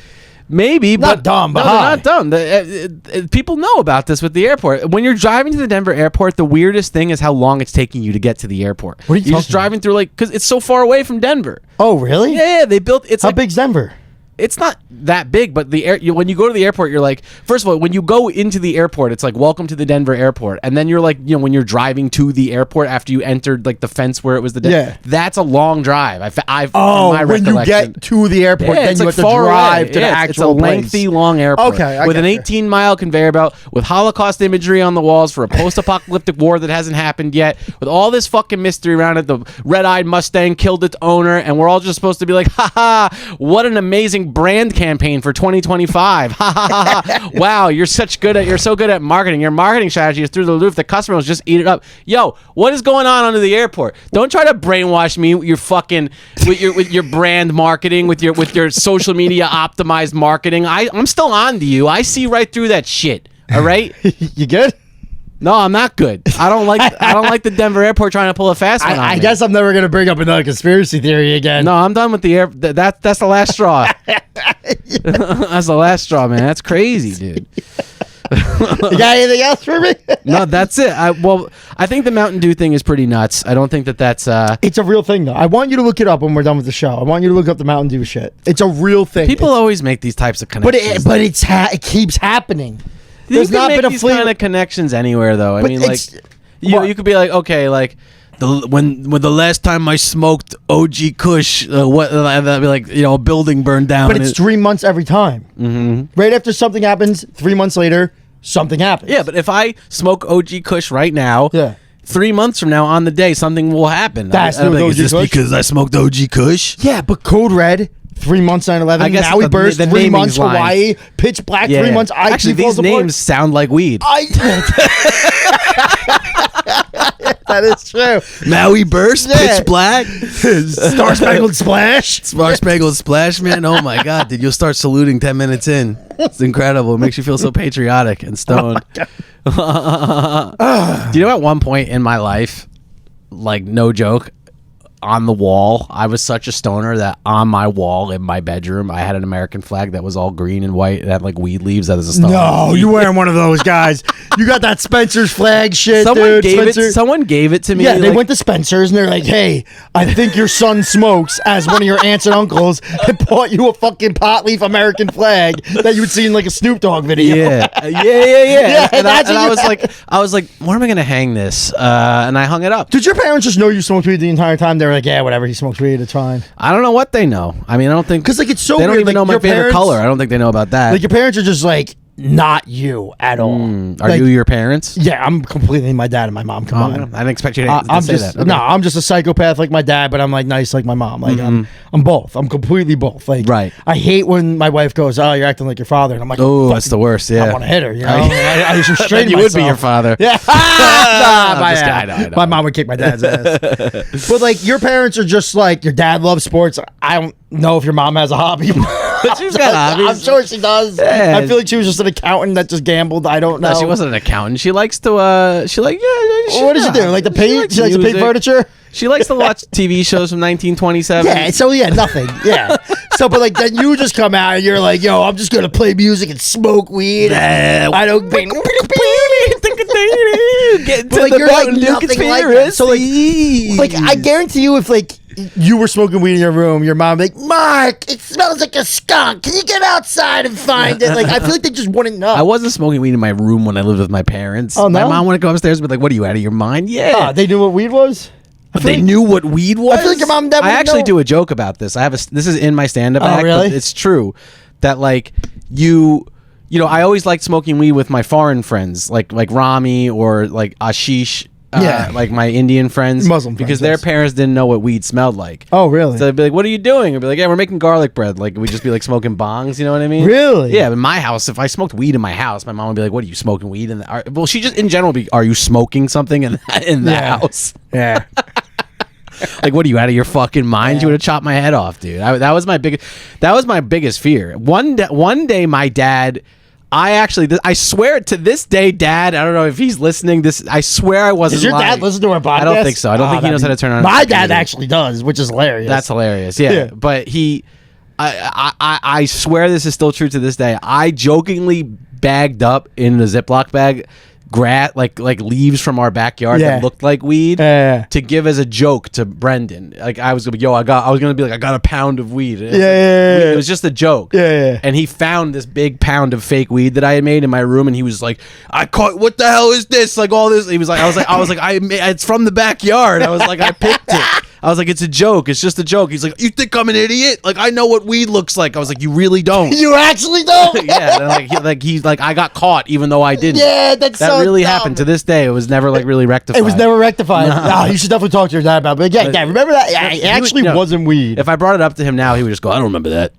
Maybe, Not but dumb, but no, high. they're not dumb. People know about this with the airport. When you're driving to the Denver airport, the weirdest thing is how long it's taking you to get to the airport. What are you You're just talking about? driving through, like, because it's so far away from Denver. Oh, really? Yeah, they built. It's How like, big's Denver? it's not that big, but when you go to the airport, you're like, first of all, when you go into the airport, it's like, welcome to the Denver airport. And then you're like, when you're driving to the airport after you entered like the fence where it was Yeah. that's a long drive. I've Oh, in my when you recollection. get to the airport, Yeah, then it's you like have to far drive away. to the Yeah, actual it's a lengthy, long airport. Okay, I with an get you. 18-mile conveyor belt, with Holocaust imagery on the walls for a post-apocalyptic war that hasn't happened yet, with all this fucking mystery around it. The red-eyed Mustang killed its owner, and we're all just supposed to be like, ha ha, what an amazing brand campaign for 2025. Ha ha ha ha. Wow, you're so good at marketing. Your marketing strategy is through the roof. The customers just eat it up. Yo, what is going on under the airport? Don't try to brainwash me with your fucking with your brand marketing, with your social media optimized marketing. I'm still on to you. I see right through that shit. All right? You good? No, I'm not good. I don't like the Denver airport trying to pull a fast one on I me. guess I'm never going to bring up another conspiracy theory again. No, I'm done with the air. That's the last straw. That's the last straw, man. That's crazy, dude. You got anything else for me? No, that's it. I think the Mountain Dew thing is pretty nuts. I don't think that's. It's a real thing, though. I want you to look it up when we're done with the show. I want you to look up the Mountain Dew shit. It's a real thing. People always make these types of connections. but it keeps happening. you There's can not make been a these flavor. kind of connections anywhere, though. I But mean, like, it's- what? you could be like, okay, like. When the last time I smoked OG Kush, that'd be like, a building burned down. But it's 3 months every time. Mm-hmm. Right after something happens, 3 months later, something happens. Yeah, but if I smoke OG Kush right now, Yeah. 3 months from now on the day, something will happen. That's I'll be new like, with is this OG Kush? because I smoked OG Kush? Yeah, but Code Red, 3 months 9/11. I guess Maui the Burst, the 3 naming's months lying. Hawaii. Pitch Black, Yeah. 3 months. Actually, these names sound like weed. That is true. Maui Burst, Yeah. Pitch Black, Star Spangled Splash. Star Spangled Splash, man. Oh my God, dude, you'll start saluting 10 minutes in. It's incredible. It makes you feel so patriotic and stoned. Do you know at one point in my life, like no joke, on the wall, I was such a stoner that on my wall in my bedroom, I had an American flag that was all green and white. It had like weed leaves as a stone. No, you weren't one of those guys. You got that Spencer's flag shit, Someone dude. gave Spencer. Someone gave it to me. Yeah, they like- went to Spencer's and they're like, "Hey, I think your son smokes," as one of your aunts and uncles had bought you a fucking pot leaf American flag that you would see in like a Snoop Dogg video. Yeah, yeah. Yeah, and that's what I you was had. like, where am I gonna hang this? And I hung it up. Did your parents just know you smoked weed the entire time? They were like, yeah, whatever. He smokes weed. It's fine. I don't know what they know. I mean, I don't think because like it's so they weird. don't even like, know my favorite parents, color. I don't think they know about that. Like your parents are just like not you at all. Are like, you your parents? Yeah, I'm completely my dad and my mom combined. I didn't expect you to I'm say just that. Okay. no, I'm just a psychopath like my dad, but I'm like nice like my mom. Like I'm both. I'm completely both. Like Right. I hate when my wife goes, "Oh, you're acting like your father," and I'm like, Oh, that's the worst. Yeah. I want to hit her. You know, I just restrain you myself. would be your father. Yeah. I know. My mom would kick my dad's ass. But like your parents are just like your dad loves sports. I don't know if your mom has a hobby. She's got hobbies. I'm sure she does. Yeah. I feel like she was just an accountant that just gambled. I don't know. No, she wasn't an accountant. She likes to. What does she do? Like to paint? She likes to paint furniture. She likes to watch TV shows from 1927. Yeah, so nothing. Yeah. So, but like then you just come out and you're like, yo, I'm just gonna play music and smoke weed. I don't. But like you're like nothing like that. So like I guarantee you, if like you were smoking weed in your room, your mom would be like, Mark, it smells like a skunk. Can you get outside and find it? Like I feel like they just wouldn't know. I wasn't smoking weed in my room when I lived with my parents. Oh, no? My mom would go upstairs and be like, "What are you out of your mind?" Yeah. They knew what weed was. They knew what weed was. I feel like your mom and dad I wouldn't actually know. do a joke about this. This is in my stand-up act. really? But it's true that like you know, I always liked smoking weed with my foreign friends, like Rami or like Ashish. Like my Indian friends, Muslim because friends, their yes. parents didn't know what weed smelled like. Oh, really? So they'd be like, "What are you doing?" I'd be like, "Yeah, we're making garlic bread." Like we'd just be like smoking bongs. You know what I mean? Really? Yeah. In my house, if I smoked weed in my house, my mom would be like, "What are you smoking weed?" Well, she just in general be, "Are you smoking something in the house?" Yeah. Like, what are you out of your fucking mind? You would have chopped my head off, dude. That was my biggest fear. One day, my dad. I swear to this day, Dad. I don't know if he's listening. I swear I wasn't. Does your lying. dad listen to our podcast? I don't think so. I don't think he knows how to turn on. My dad actually does, which is hilarious. That's hilarious. Yeah. But I swear this is still true to this day. I jokingly bagged up in a Ziploc bag like leaves from our backyard that looked like weed to give as a joke to Brendan. Like I was gonna be, I got a pound of weed. It was just a joke. And he found this big pound of fake weed that I had made in my room, and he was like, "I caught. What the hell is this? Like all this." He was like, I was like, it's from the backyard. I was like, I picked it. I was like, it's a joke. It's just a joke. He's like, "You think I'm an idiot? Like I know what weed looks like." I was like, "You really don't." You actually don't. Yeah. And he's like, I got caught even though I didn't. Yeah, that really dumb. happened. To this day, it was never like really rectified. It was never rectified. No, you should definitely talk to your dad about it. But yeah, Dad, remember that? Yeah, it actually wasn't weed. If I brought it up to him now, he would just go, "I don't remember that."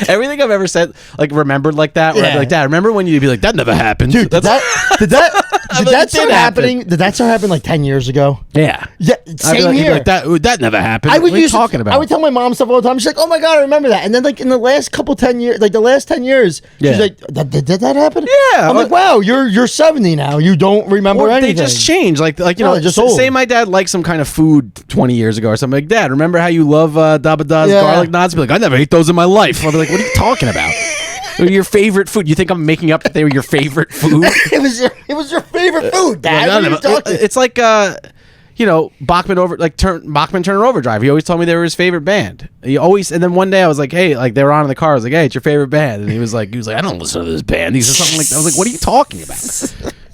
Everything I've ever said, like remembered like that. Where I'd be like, "Dad, remember when you'd be like, that never happened." Dude, did that start happening? Did that start happening like 10 years ago? Yeah. Yeah, same like, here. Like, that never happened. What are you talking about? I would tell my mom stuff all the time. She's like, "Oh my God, I remember that." And then like in the last couple 10 years, like the last 10 years, she's like, did that happen? Yeah. I'm like, wow, you're 70 now. You don't remember anything. They just change. Like you know, just say my dad liked some kind of food 20 years ago or something. Like, "Dad, remember how you love Dabada's garlic knots?" I'd be like, "I never ate those in my life." I'll be like, "What are you talking about? Your favorite food? You think I'm making up that they were your favorite food?" It was your favorite food, Dad. Well, what are you talking? It's like Bachman Turner Overdrive. He always told me they were his favorite band. And then one day I was like, "Hey," like they were on in the car. I was like, "Hey, it's your favorite band," and he was like, "I don't listen to this band." He said something like, I was like, "What are you talking about?"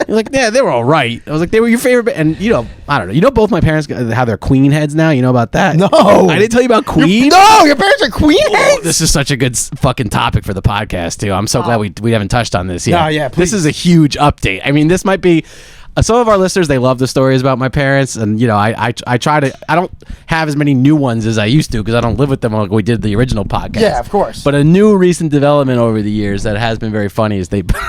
He's like, "Yeah, they were all right." I was like, "They were your favorite band," and I don't know. Both my parents have their Queen heads now. You know about that? No, I didn't tell you about Queen. No, your parents are Queen heads. This is such a good fucking topic for the podcast too. I'm so glad we haven't touched on this yet. No, yeah, this is a huge update. I mean, this might be. Some of our listeners, they love the stories about my parents, and I try to. I don't have as many new ones as I used to because I don't live with them like we did the original podcast. Yeah, of course. But a new recent development over the years that has been very funny is they both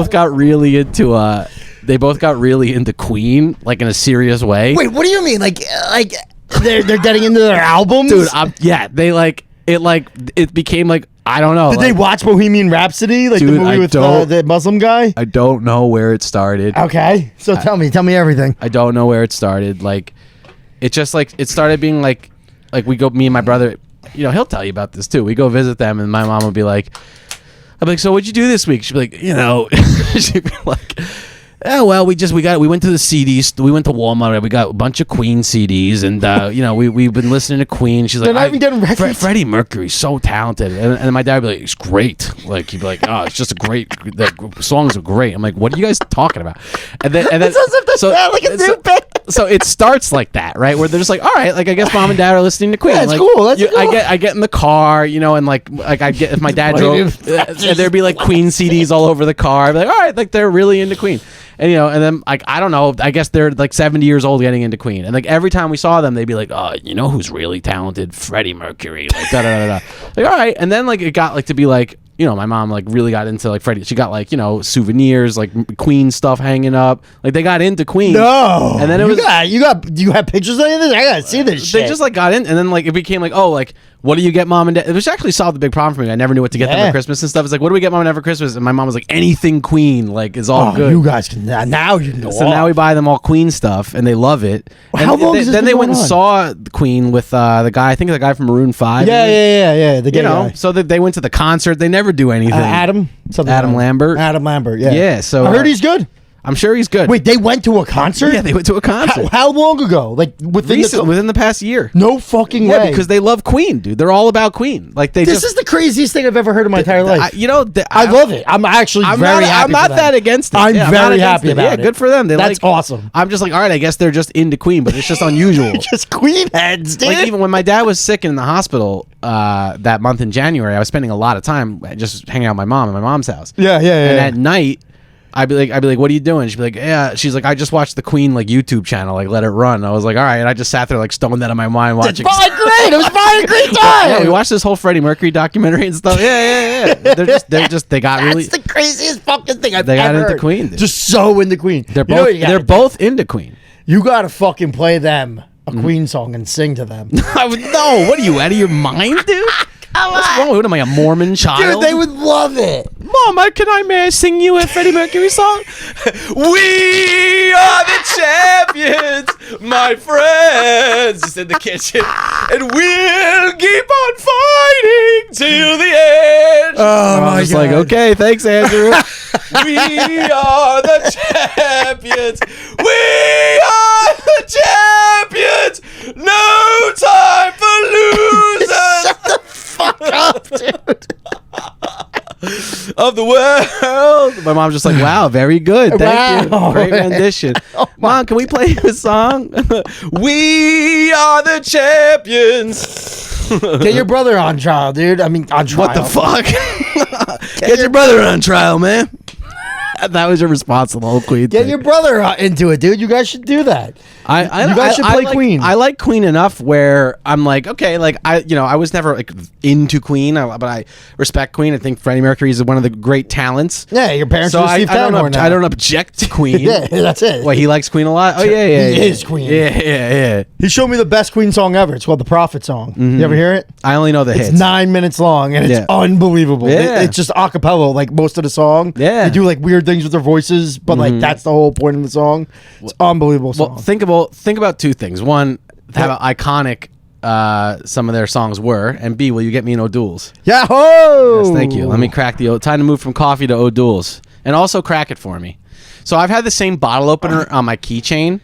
got really into Queen, like in a serious way. Wait, what do you mean? Like they're getting into their albums, dude? It became like. I don't know. Did they watch Bohemian Rhapsody, like the movie with the Muslim guy? I don't know where it started. Okay, so tell me everything. I don't know where it started. Like, it just like it started being like we go. Me and my brother, he'll tell you about this too. We go visit them, and my mom would be like, "I'm like, so what'd you do this week?" She'd be like, she'd be like, Oh well, we went to the CDs. We went to Walmart. We got a bunch of Queen CDs, and we've been listening to Queen. She's like, they're not even getting records. Freddie Mercury's so talented, and my dad would be like, it's great. Like he'd be like, oh, it's just a great. The songs are great. I'm like, what are you guys talking about? And then so it starts like that, right? Where they're just like, all right, like I guess mom and dad are listening to Queen. Yeah, it's like, cool. That's cool. I get in the car, and like I get if my dad drove, and there'd be like Queen CDs all over the car. I'd be like, all right, like they're really into Queen. And and then like I don't know, I guess they're like 70 years old getting into Queen. And like every time we saw them, they'd be like, oh, you know who's really talented? Freddie Mercury. Like da da da da. Like all right. And then like it got like to be like, my mom like really got into like Freddie. She got like, souvenirs, like Queen stuff hanging up. Like they got into Queen. No. And then you have pictures of this? I gotta see this shit. They just like got in, and then like it became like, oh, like what do you get mom and dad? Which actually solved the big problem for me. I never knew what to get them for Christmas and stuff. It's like, what do we get mom and dad for Christmas? And my mom was like, anything Queen, like is all good. You guys can now you know. So now we buy them all Queen stuff, and they love it. Well, how long? Then they went and saw Queen with the guy. I think the guy from Maroon 5. Yeah. The gay guy. So that they went to the concert. They never do anything. Adam Lambert. Adam Lambert. Yeah. Yeah. So I heard he's good. I'm sure he's good. Wait, they went to a concert? Yeah, they went to a concert. How long ago? Like within the past year. No fucking way. Because they love Queen, dude. They're all about Queen. Like this is the craziest thing I've ever heard in my entire life. I love it. I'm actually very happy. I'm not that against it. I'm very happy about it. Yeah, good for them. That's awesome. I'm just like, all right, I guess they're just into Queen, but it's just unusual. Just Queen heads, dude. Like even when my dad was sick in the hospital that month in January, I was spending a lot of time just hanging out with my mom at my mom's house. Yeah. And at night, I'd be like, what are you doing? She'd be like, yeah. She's like, I just watched the Queen like YouTube channel, like let it run. I was like, all right. And I just sat there like stoned out of my mind watching. It's fine, great. It was fine, great time. Yeah, we watched this whole Freddie Mercury documentary and stuff. Yeah. They got really. That's the craziest fucking thing I've ever heard. They got into heard. Queen. Dude. Just so into Queen. They're both into Queen. You gotta fucking play them a Queen song and sing to them. No, what are you out of your mind, dude? What's wrong? What am I, a Mormon child? Dude, they would love it. Mama, can I sing you a Freddie Mercury song? We are the champions, my friends. Just in the kitchen. And we'll keep on fighting till the end. Oh, my God. I was like, okay, thanks, Andrew. We are the champions. We are the champions. No time for losers. Shut the fuck up, dude. Of the world. My mom's just like, wow, very good. Thank you. Great rendition. Mom, can we play a song? We are the champions. Get your brother on trial, dude. I mean, on trial. What the fuck? Get your brother on trial, man. That was your response to the whole Queen Get thing. your brother into it, dude. You guys should do that. You guys should play Queen. I like Queen enough where I'm like, okay, like I was never like into Queen, but I respect Queen. I think Freddie Mercury is one of the great talents. Yeah, your parents so are Steve Tallmore now. I don't object to Queen. Yeah, that's it. Wait, he likes Queen a lot? Oh, yeah. He is Queen. Yeah. He showed me the best Queen song ever. It's called The Prophet Song. Mm-hmm. You ever hear it? I only know the hits. It's 9 minutes long, and it's unbelievable. Yeah. It's just a cappella, like most of the song. Yeah. They do like weird things with their voices, but like that's the whole point of the song. It's unbelievable song. Well, think about two things. One, how iconic some of their songs were, and B, will you get me an O'Doul's? Yahoo! Yes, thank you. Let me crack the time to move from coffee to O'Doul's, and also crack it for me. So I've had the same bottle opener on my keychain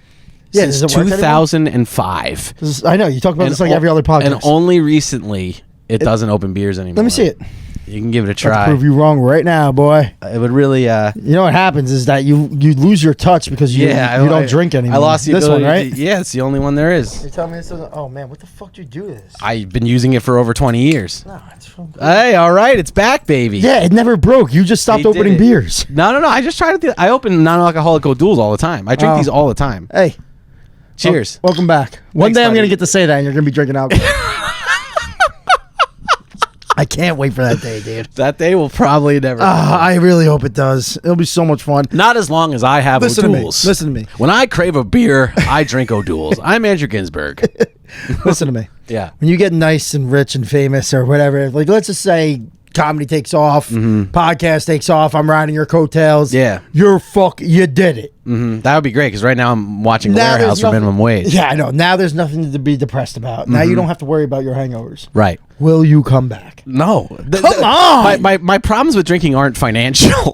since 2005. I know you talk about this like every other podcast, and only recently it doesn't open beers anymore. Let me see it. You can give it a try. I'll prove you wrong right now, boy. It would really. You know what happens is that you lose your touch because you don't drink anymore. I lost the this ability. One, right? Yeah, it's the only one there is. You're telling me this doesn't. Oh man, what the fuck do you do this? I've been using it for over 20 years. No, it's from. Hey, all right, it's back, baby. Yeah, it never broke. You just stopped opening beers. No. I just tried it. I open non-alcoholic O'Doul's all the time. I drink these all the time. Hey, cheers. Welcome back. One day I'm gonna get to say that, and you're gonna be drinking alcohol. I can't wait for that day, dude. That day will probably never. I really hope it does. It'll be so much fun. Not as long as I have O'Doul's. Listen to me. When I crave a beer, I drink O'Doul's. I'm Andrew Ginsberg. Listen to me. Yeah. When you get nice and rich and famous or whatever, like let's just say comedy takes off, podcast takes off, I'm riding your coattails. Yeah. You did it. That would be great because right now I'm watching Warehouse for minimum wage. Yeah, I know. Now there's nothing to be depressed about. Now you don't have to worry about your hangovers. Right. Will you come back? No. Come on. My problems with drinking aren't financial.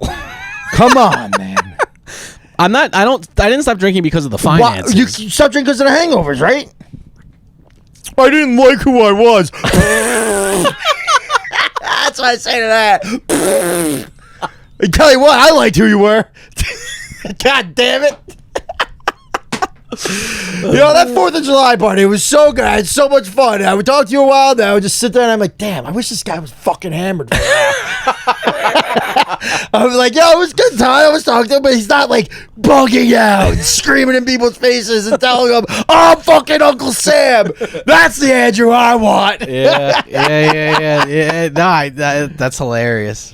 Come on, man. I didn't stop drinking because of the finances. You stopped drinking because of the hangovers, right? I didn't like who I was. That's what I say to that. I tell you what, I liked who you were. God damn it. That 4th of July party, it was so good. I had so much fun. I would talk to you a while, then I would just sit there and I'm like, damn, I wish this guy was fucking hammered. I was like, yo, it was a good time. I was talking to him, but he's not like bugging out and screaming in people's faces and telling them, oh, I'm fucking Uncle Sam. That's the Andrew I want. Yeah. No, that's hilarious.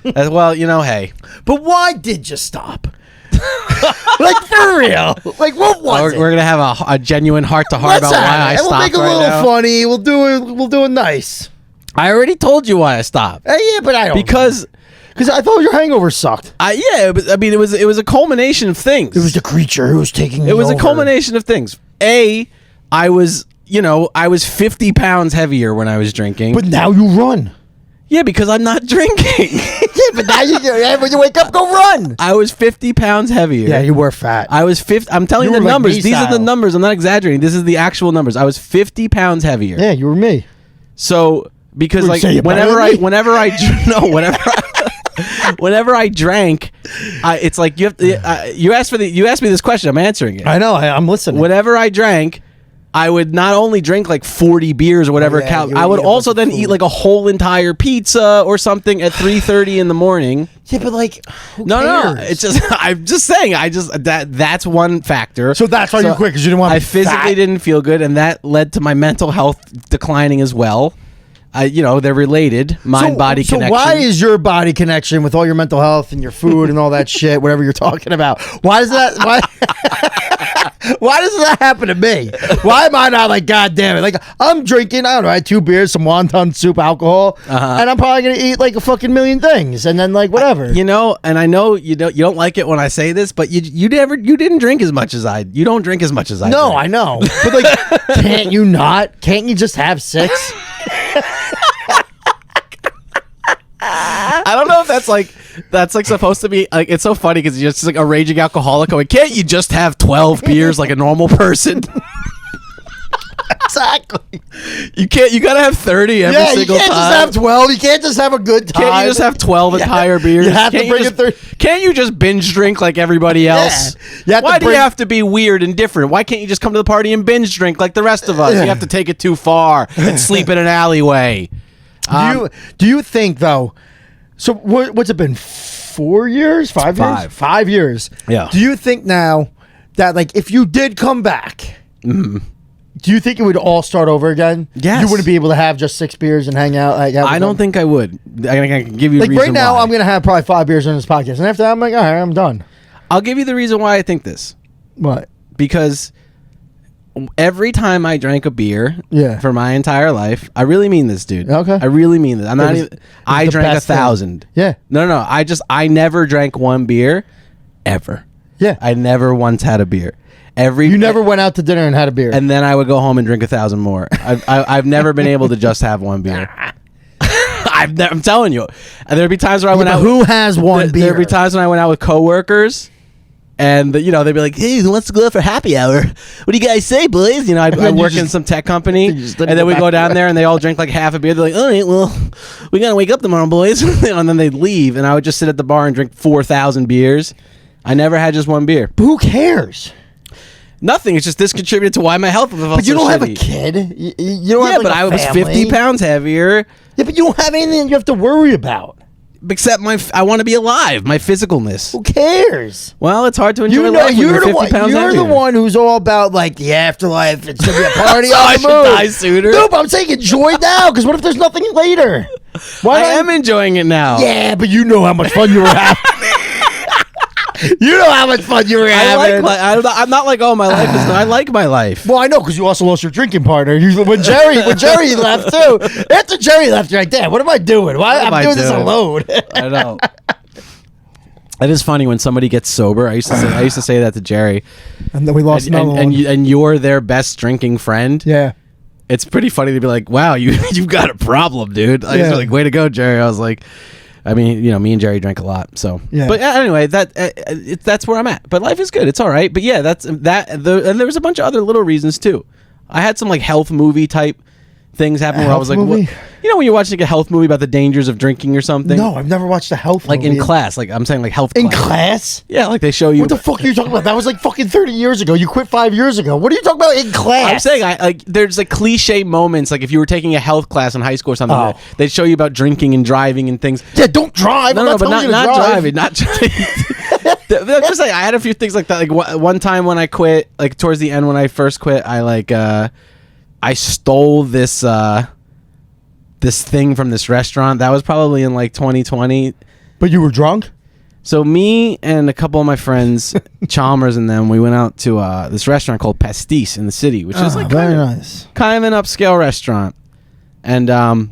Well, hey. But why did you stop? Like, for real. Like, what was it? We're gonna have a genuine heart-to-heart about why I stopped. We'll make it a little funny. We'll do it nice. I already told you why I stopped. Yeah, but I don't. Because I thought your hangover sucked. It was a culmination of things. It was the creature who was taking me It was over. a culmination of things. I was 50 pounds heavier when I was drinking. But now you run. Yeah, because I'm not drinking. Yeah, but now when you wake up, go run. I was 50 pounds heavier. Yeah, you were fat. I was 50. I'm telling you the numbers. These are the numbers. I'm not exaggerating. This is the actual numbers. I was 50 pounds heavier. Yeah, you were me. So because whenever I drank, it's like you have to, you asked me this question. I'm answering it. I know. I'm listening. Whenever I drank, I would not only drink like 40 beers or whatever. I would also then eat like a whole entire pizza or something at 3:30 in the morning. Yeah, but like, who no. cares? It's just I'm just saying. That's one factor. So that's why you quit, because you didn't want to be physically fat? didn't feel good, and that led to my mental health declining as well. They're related, mind-body connection. So why is your body connection with all your mental health and your food and all that shit, whatever you're talking about? Why does that? Why does that happen to me? Why am I not like, God damn it? Like, I'm drinking, I don't know, I had 2 beers, some wonton soup, alcohol, and I'm probably gonna eat like a fucking million things, and then like whatever. And I know you don't like it when I say this, but you didn't drink as much as I. You don't drink as much as I. No, drink. I know, but like, can't you not? Can't you just have 6? I don't know if that's like supposed to be like, it's so funny because you're just like a raging alcoholic going, can't you just have 12 beers like a normal person? Exactly. You gotta have 30 every single time. You can't just have 12. You can't just have a good time. Can't you just have 12 entire beers? You have to bring it 30. Can't you just binge drink like everybody else? Yeah. Why do you have to be weird and different? Why can't you just come to the party and binge drink like the rest of us? You have to take it too far and sleep in an alleyway. Do you think though? So what's it been? 4 years? 5 years? 5 years. Yeah. Do you think now that like if you did come back, do you think it would all start over again? Yes. You wouldn't be able to have just 6 beers and hang out. I don't think I would. I can give you like a reason right now. why. I'm gonna have probably 5 beers on this podcast, and after that, I'm like, all right, I'm done. I'll give you the reason why I think this. What? Because every time I drank a beer for my entire life, I really mean this, dude. Okay. I really mean this. I drank 1,000. Yeah. No. I never drank 1 beer ever. Yeah. I never once had a beer. You never went out to dinner and had a beer. And then I would go home and drink 1,000 more. I've never been able to just have 1 beer. I'm telling you. And there'd be times where I went out. Who has 1 beer? There'd be times when I went out with coworkers. And, they'd be like, hey, who wants to go out for happy hour? What do you guys say, boys? I work in some tech company. And then we go down there and they all drink like half a beer. They're like, all right, well, we got to wake up tomorrow, boys. And then they'd leave. And I would just sit at the bar and drink 4,000 beers. I never had just 1 beer. But who cares? Nothing. It's just this contributed to why my health was But you don't have a kid. You don't have like I was 50 pounds heavier. Yeah, but you don't have anything you have to worry about. Except I want to be alive, my physicalness. Who cares? Well, it's hard to enjoy life when you're 50 pounds heavier. You're the one who's all about like the afterlife. It's gonna be a party so on I the should moon. die sooner. No, but I'm saying enjoy now, because what if there's nothing later? I am enjoying it now. Yeah, but you know how much fun you were having. You know how much fun you were having. I'm not like, oh, my life is. I like my life. Well, I know, because you also lost your drinking partner. When Jerry left too. After Jerry left, you're like, damn, what am I doing? I'm doing this alone. I know. It is funny when somebody gets sober. I used to say that to Jerry. And then we lost another one. And you're their best drinking friend. Yeah. It's pretty funny to be like, wow, you've got a problem, dude. I was like, way to go, Jerry. I was like, I mean, me and Jerry drank a lot. So, Yeah. But anyway, that's where I'm at. But life is good. It's all right. But yeah, and there was a bunch of other little reasons too. I had some like health movie type things happen where I was like, what? When you're watching like a health movie about the dangers of drinking or something. No, I've never watched a health like movie. in class. Like I'm saying, like health in class. Yeah, like they show you. What the fuck are you talking about? That was like fucking 30 years ago. You quit 5 years ago. What are you talking about in class? I'm saying, there's like cliche moments, like if you were taking a health class in high school or something, they'd show you about drinking and driving and things. Yeah, don't drive. No, but not driving, not driving. I'm just saying, I had a few things like that. Like one time when I quit, like towards the end when I first quit, I stole this thing from this restaurant. That was probably in like 2020. But you were drunk? So me and a couple of my friends, Chalmers and them, we went out to this restaurant called Pastis in the city, which is like very nice. Kind of an upscale restaurant. And so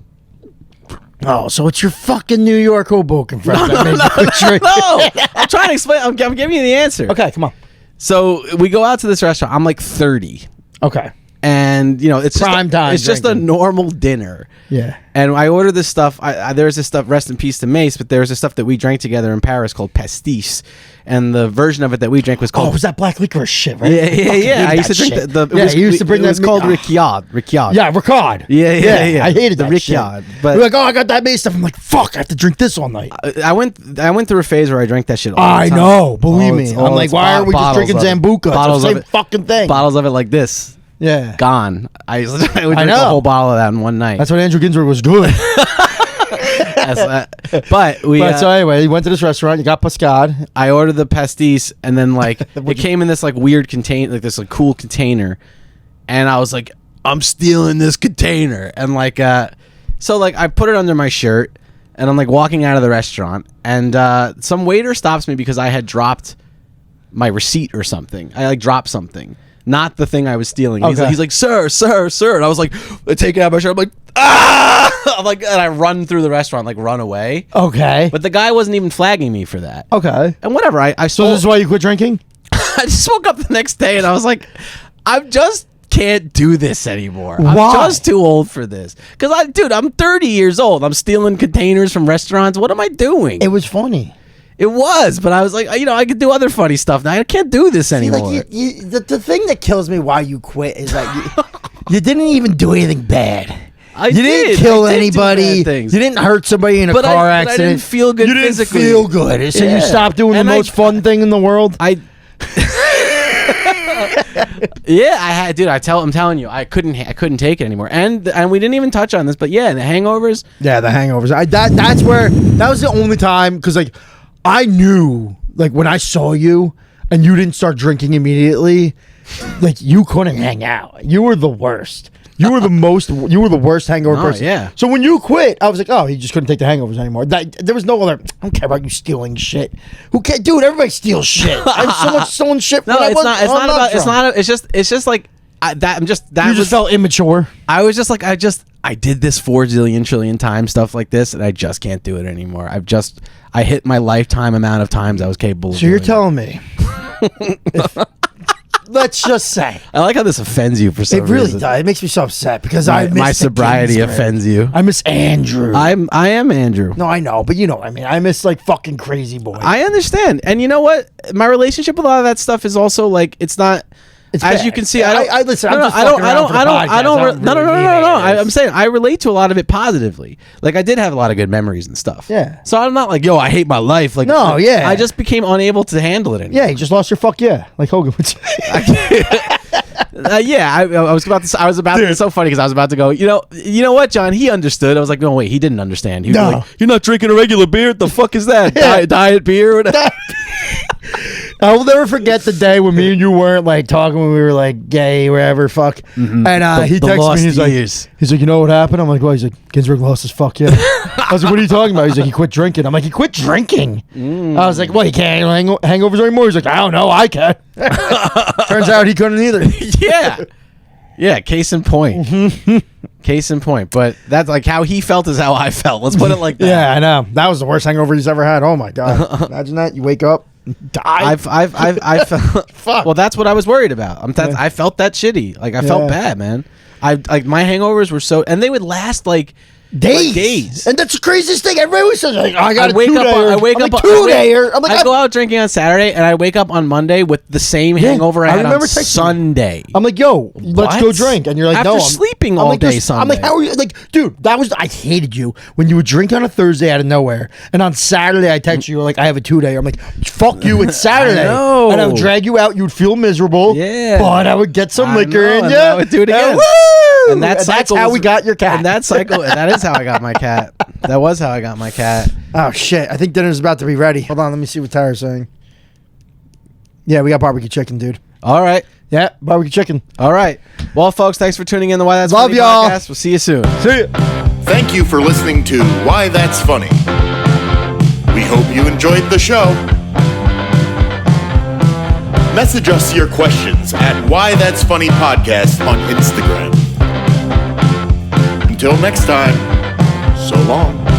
it's your fucking New York Hoboken friend that made you quit drinking. No, I'm trying to explain. I'm giving you the answer. Okay, come on. So we go out to this restaurant. I'm like 30. Okay. And it's prime time. It's just a normal dinner. Yeah. And I ordered this stuff. There's this stuff. Rest in peace to Mace. But there's this stuff that we drank together in Paris called pastis, and the version of it that we drank was called. Oh, was that black licorice shit? Right? Yeah. I used to drink he used to bring that. It was called Ricard. Yeah, Ricard. Yeah. I hated the that Ricard. shit. But you're like, I got that Mace stuff. I'm like, fuck, I have to drink this all night. I went through a phase where I drank that shit all the time. I know. Believe me. I'm like, why aren't we just drinking Zambuca? Bottles it's the same fucking thing. Bottles of it like this. Yeah. Gone. I would drink a whole bottle of that in one night. That's when Andrew Ginsberg was good. But so anyway, you went to this restaurant, you got Pascad. I ordered the pastis, and then like it came in this like weird container, like this like cool container, and I was like, I'm stealing this container, and like so like I put it under my shirt, and I'm like walking out of the restaurant, and some waiter stops me because I had dropped my receipt or something. I like dropped something. Not the thing I was stealing. Okay. He's like, sir. And I was like, I take it out of my shirt. I'm like, ah! I'm like, and I run through the restaurant, like run away. Okay. But the guy wasn't even flagging me for that. Okay. And whatever. So this is why you quit drinking? I just woke up the next day and I was like, I just can't do this anymore. Why? I'm just too old for this. Because I'm 30 years old. I'm stealing containers from restaurants. What am I doing? It was funny. It was, but I was like, I could do other funny stuff now. I can't do this anymore. Like the thing that kills me why you quit is that you didn't even do anything bad. You didn't kill anybody. You didn't hurt somebody in a car accident. But I didn't feel good physically. You didn't feel good. So you stopped doing the most fun thing in the world? I'm telling you, I couldn't take it anymore. And we didn't even touch on this, but yeah, the hangovers. Yeah, the hangovers. That was the only time, because like I knew, like when I saw you and you didn't start drinking immediately, like you couldn't hang out. You were the worst. You were the worst hangover person. Yeah. So when you quit, I was like, oh, he just couldn't take the hangovers anymore. There was no other. I don't care about you stealing shit. Who cares, dude? Everybody steals shit. I have so much stolen shit. No, it's just like You just felt immature. I was just like, I did this 4 zillion trillion times, stuff like this, and I just can't do it anymore. I hit my lifetime amount of times I was capable of So you're doing telling me. Let's just say. I like how this offends you for some reason. It really does. It makes me so upset because my sobriety offends you. I miss Andrew. I am Andrew. No, I know, but you know what I mean. I miss like fucking crazy boy. I understand. And you know what? My relationship with a lot of that stuff is also like, it's not. It's as bad. you can see, listen. I'm saying I relate to a lot of it positively. Like I did have a lot of good memories and stuff. Yeah. So I'm not like, yo, I hate my life. Like, no, yeah. I just became unable to handle it anymore. Yeah, you just lost your fuck yeah, like Hogan would say. I was about to. It's so funny because I was about to go. You know what, John? He understood. I was like, no, wait, he didn't understand. He was like, you're not drinking a regular beer. What the fuck is that? Diet beer. I will never forget the day when me and you weren't like talking when we were like gay, wherever, fuck. Mm-hmm. And he texted me. He's like, you know what happened? I'm like, well, he's like, Ginsburg lost his fuck yeah. I was like, what are you talking about? He's like, he quit drinking. I'm like, he quit drinking. I was like, well, he can't handle hangovers anymore. He's like, I don't know, I can. Turns out he couldn't either. Yeah. Case in point. Case in point. But that's like how he felt is how I felt. Let's put it like that. Yeah, I know. That was the worst hangover he's ever had. Oh my god. Imagine that. You wake up. Die. I felt. Fuck. Well, that's what I was worried about. I felt that shitty. Like I felt bad, man. My hangovers were so, and they would last like Days. And that's the craziest thing. Everybody always says, like, I got I wake up on 2-dayer. I'm like, I go out drinking on Saturday, and I wake up on Monday with the same hangover I had on Sunday. I'm like, yo, let's go drink. And you're like, after no. I'm sleeping all day Sunday. I'm like, how are you? Like, dude, I hated you when you would drink on a Thursday out of nowhere. And on Saturday, I text you, like, I have a 2-day. I'm like, fuck you, it's Saturday. And I would drag you out. You would feel miserable. Yeah. But I would get some liquor in you. I would do it again. And that's how we got your cat. And that is how I got my cat. That was how I got my cat. Oh, shit. I think dinner's about to be ready. Hold on. Let me see what Tyra's saying. Yeah, we got barbecue chicken, dude. All right. Yeah, barbecue chicken. All right. Well, folks, thanks for tuning in to Why That's Love Funny y'all. podcast. We'll see you soon. See ya. Thank you for listening to Why That's Funny. We hope you enjoyed the show. Message us your questions at Why That's Funny Podcast on Instagram. Until next time, so long.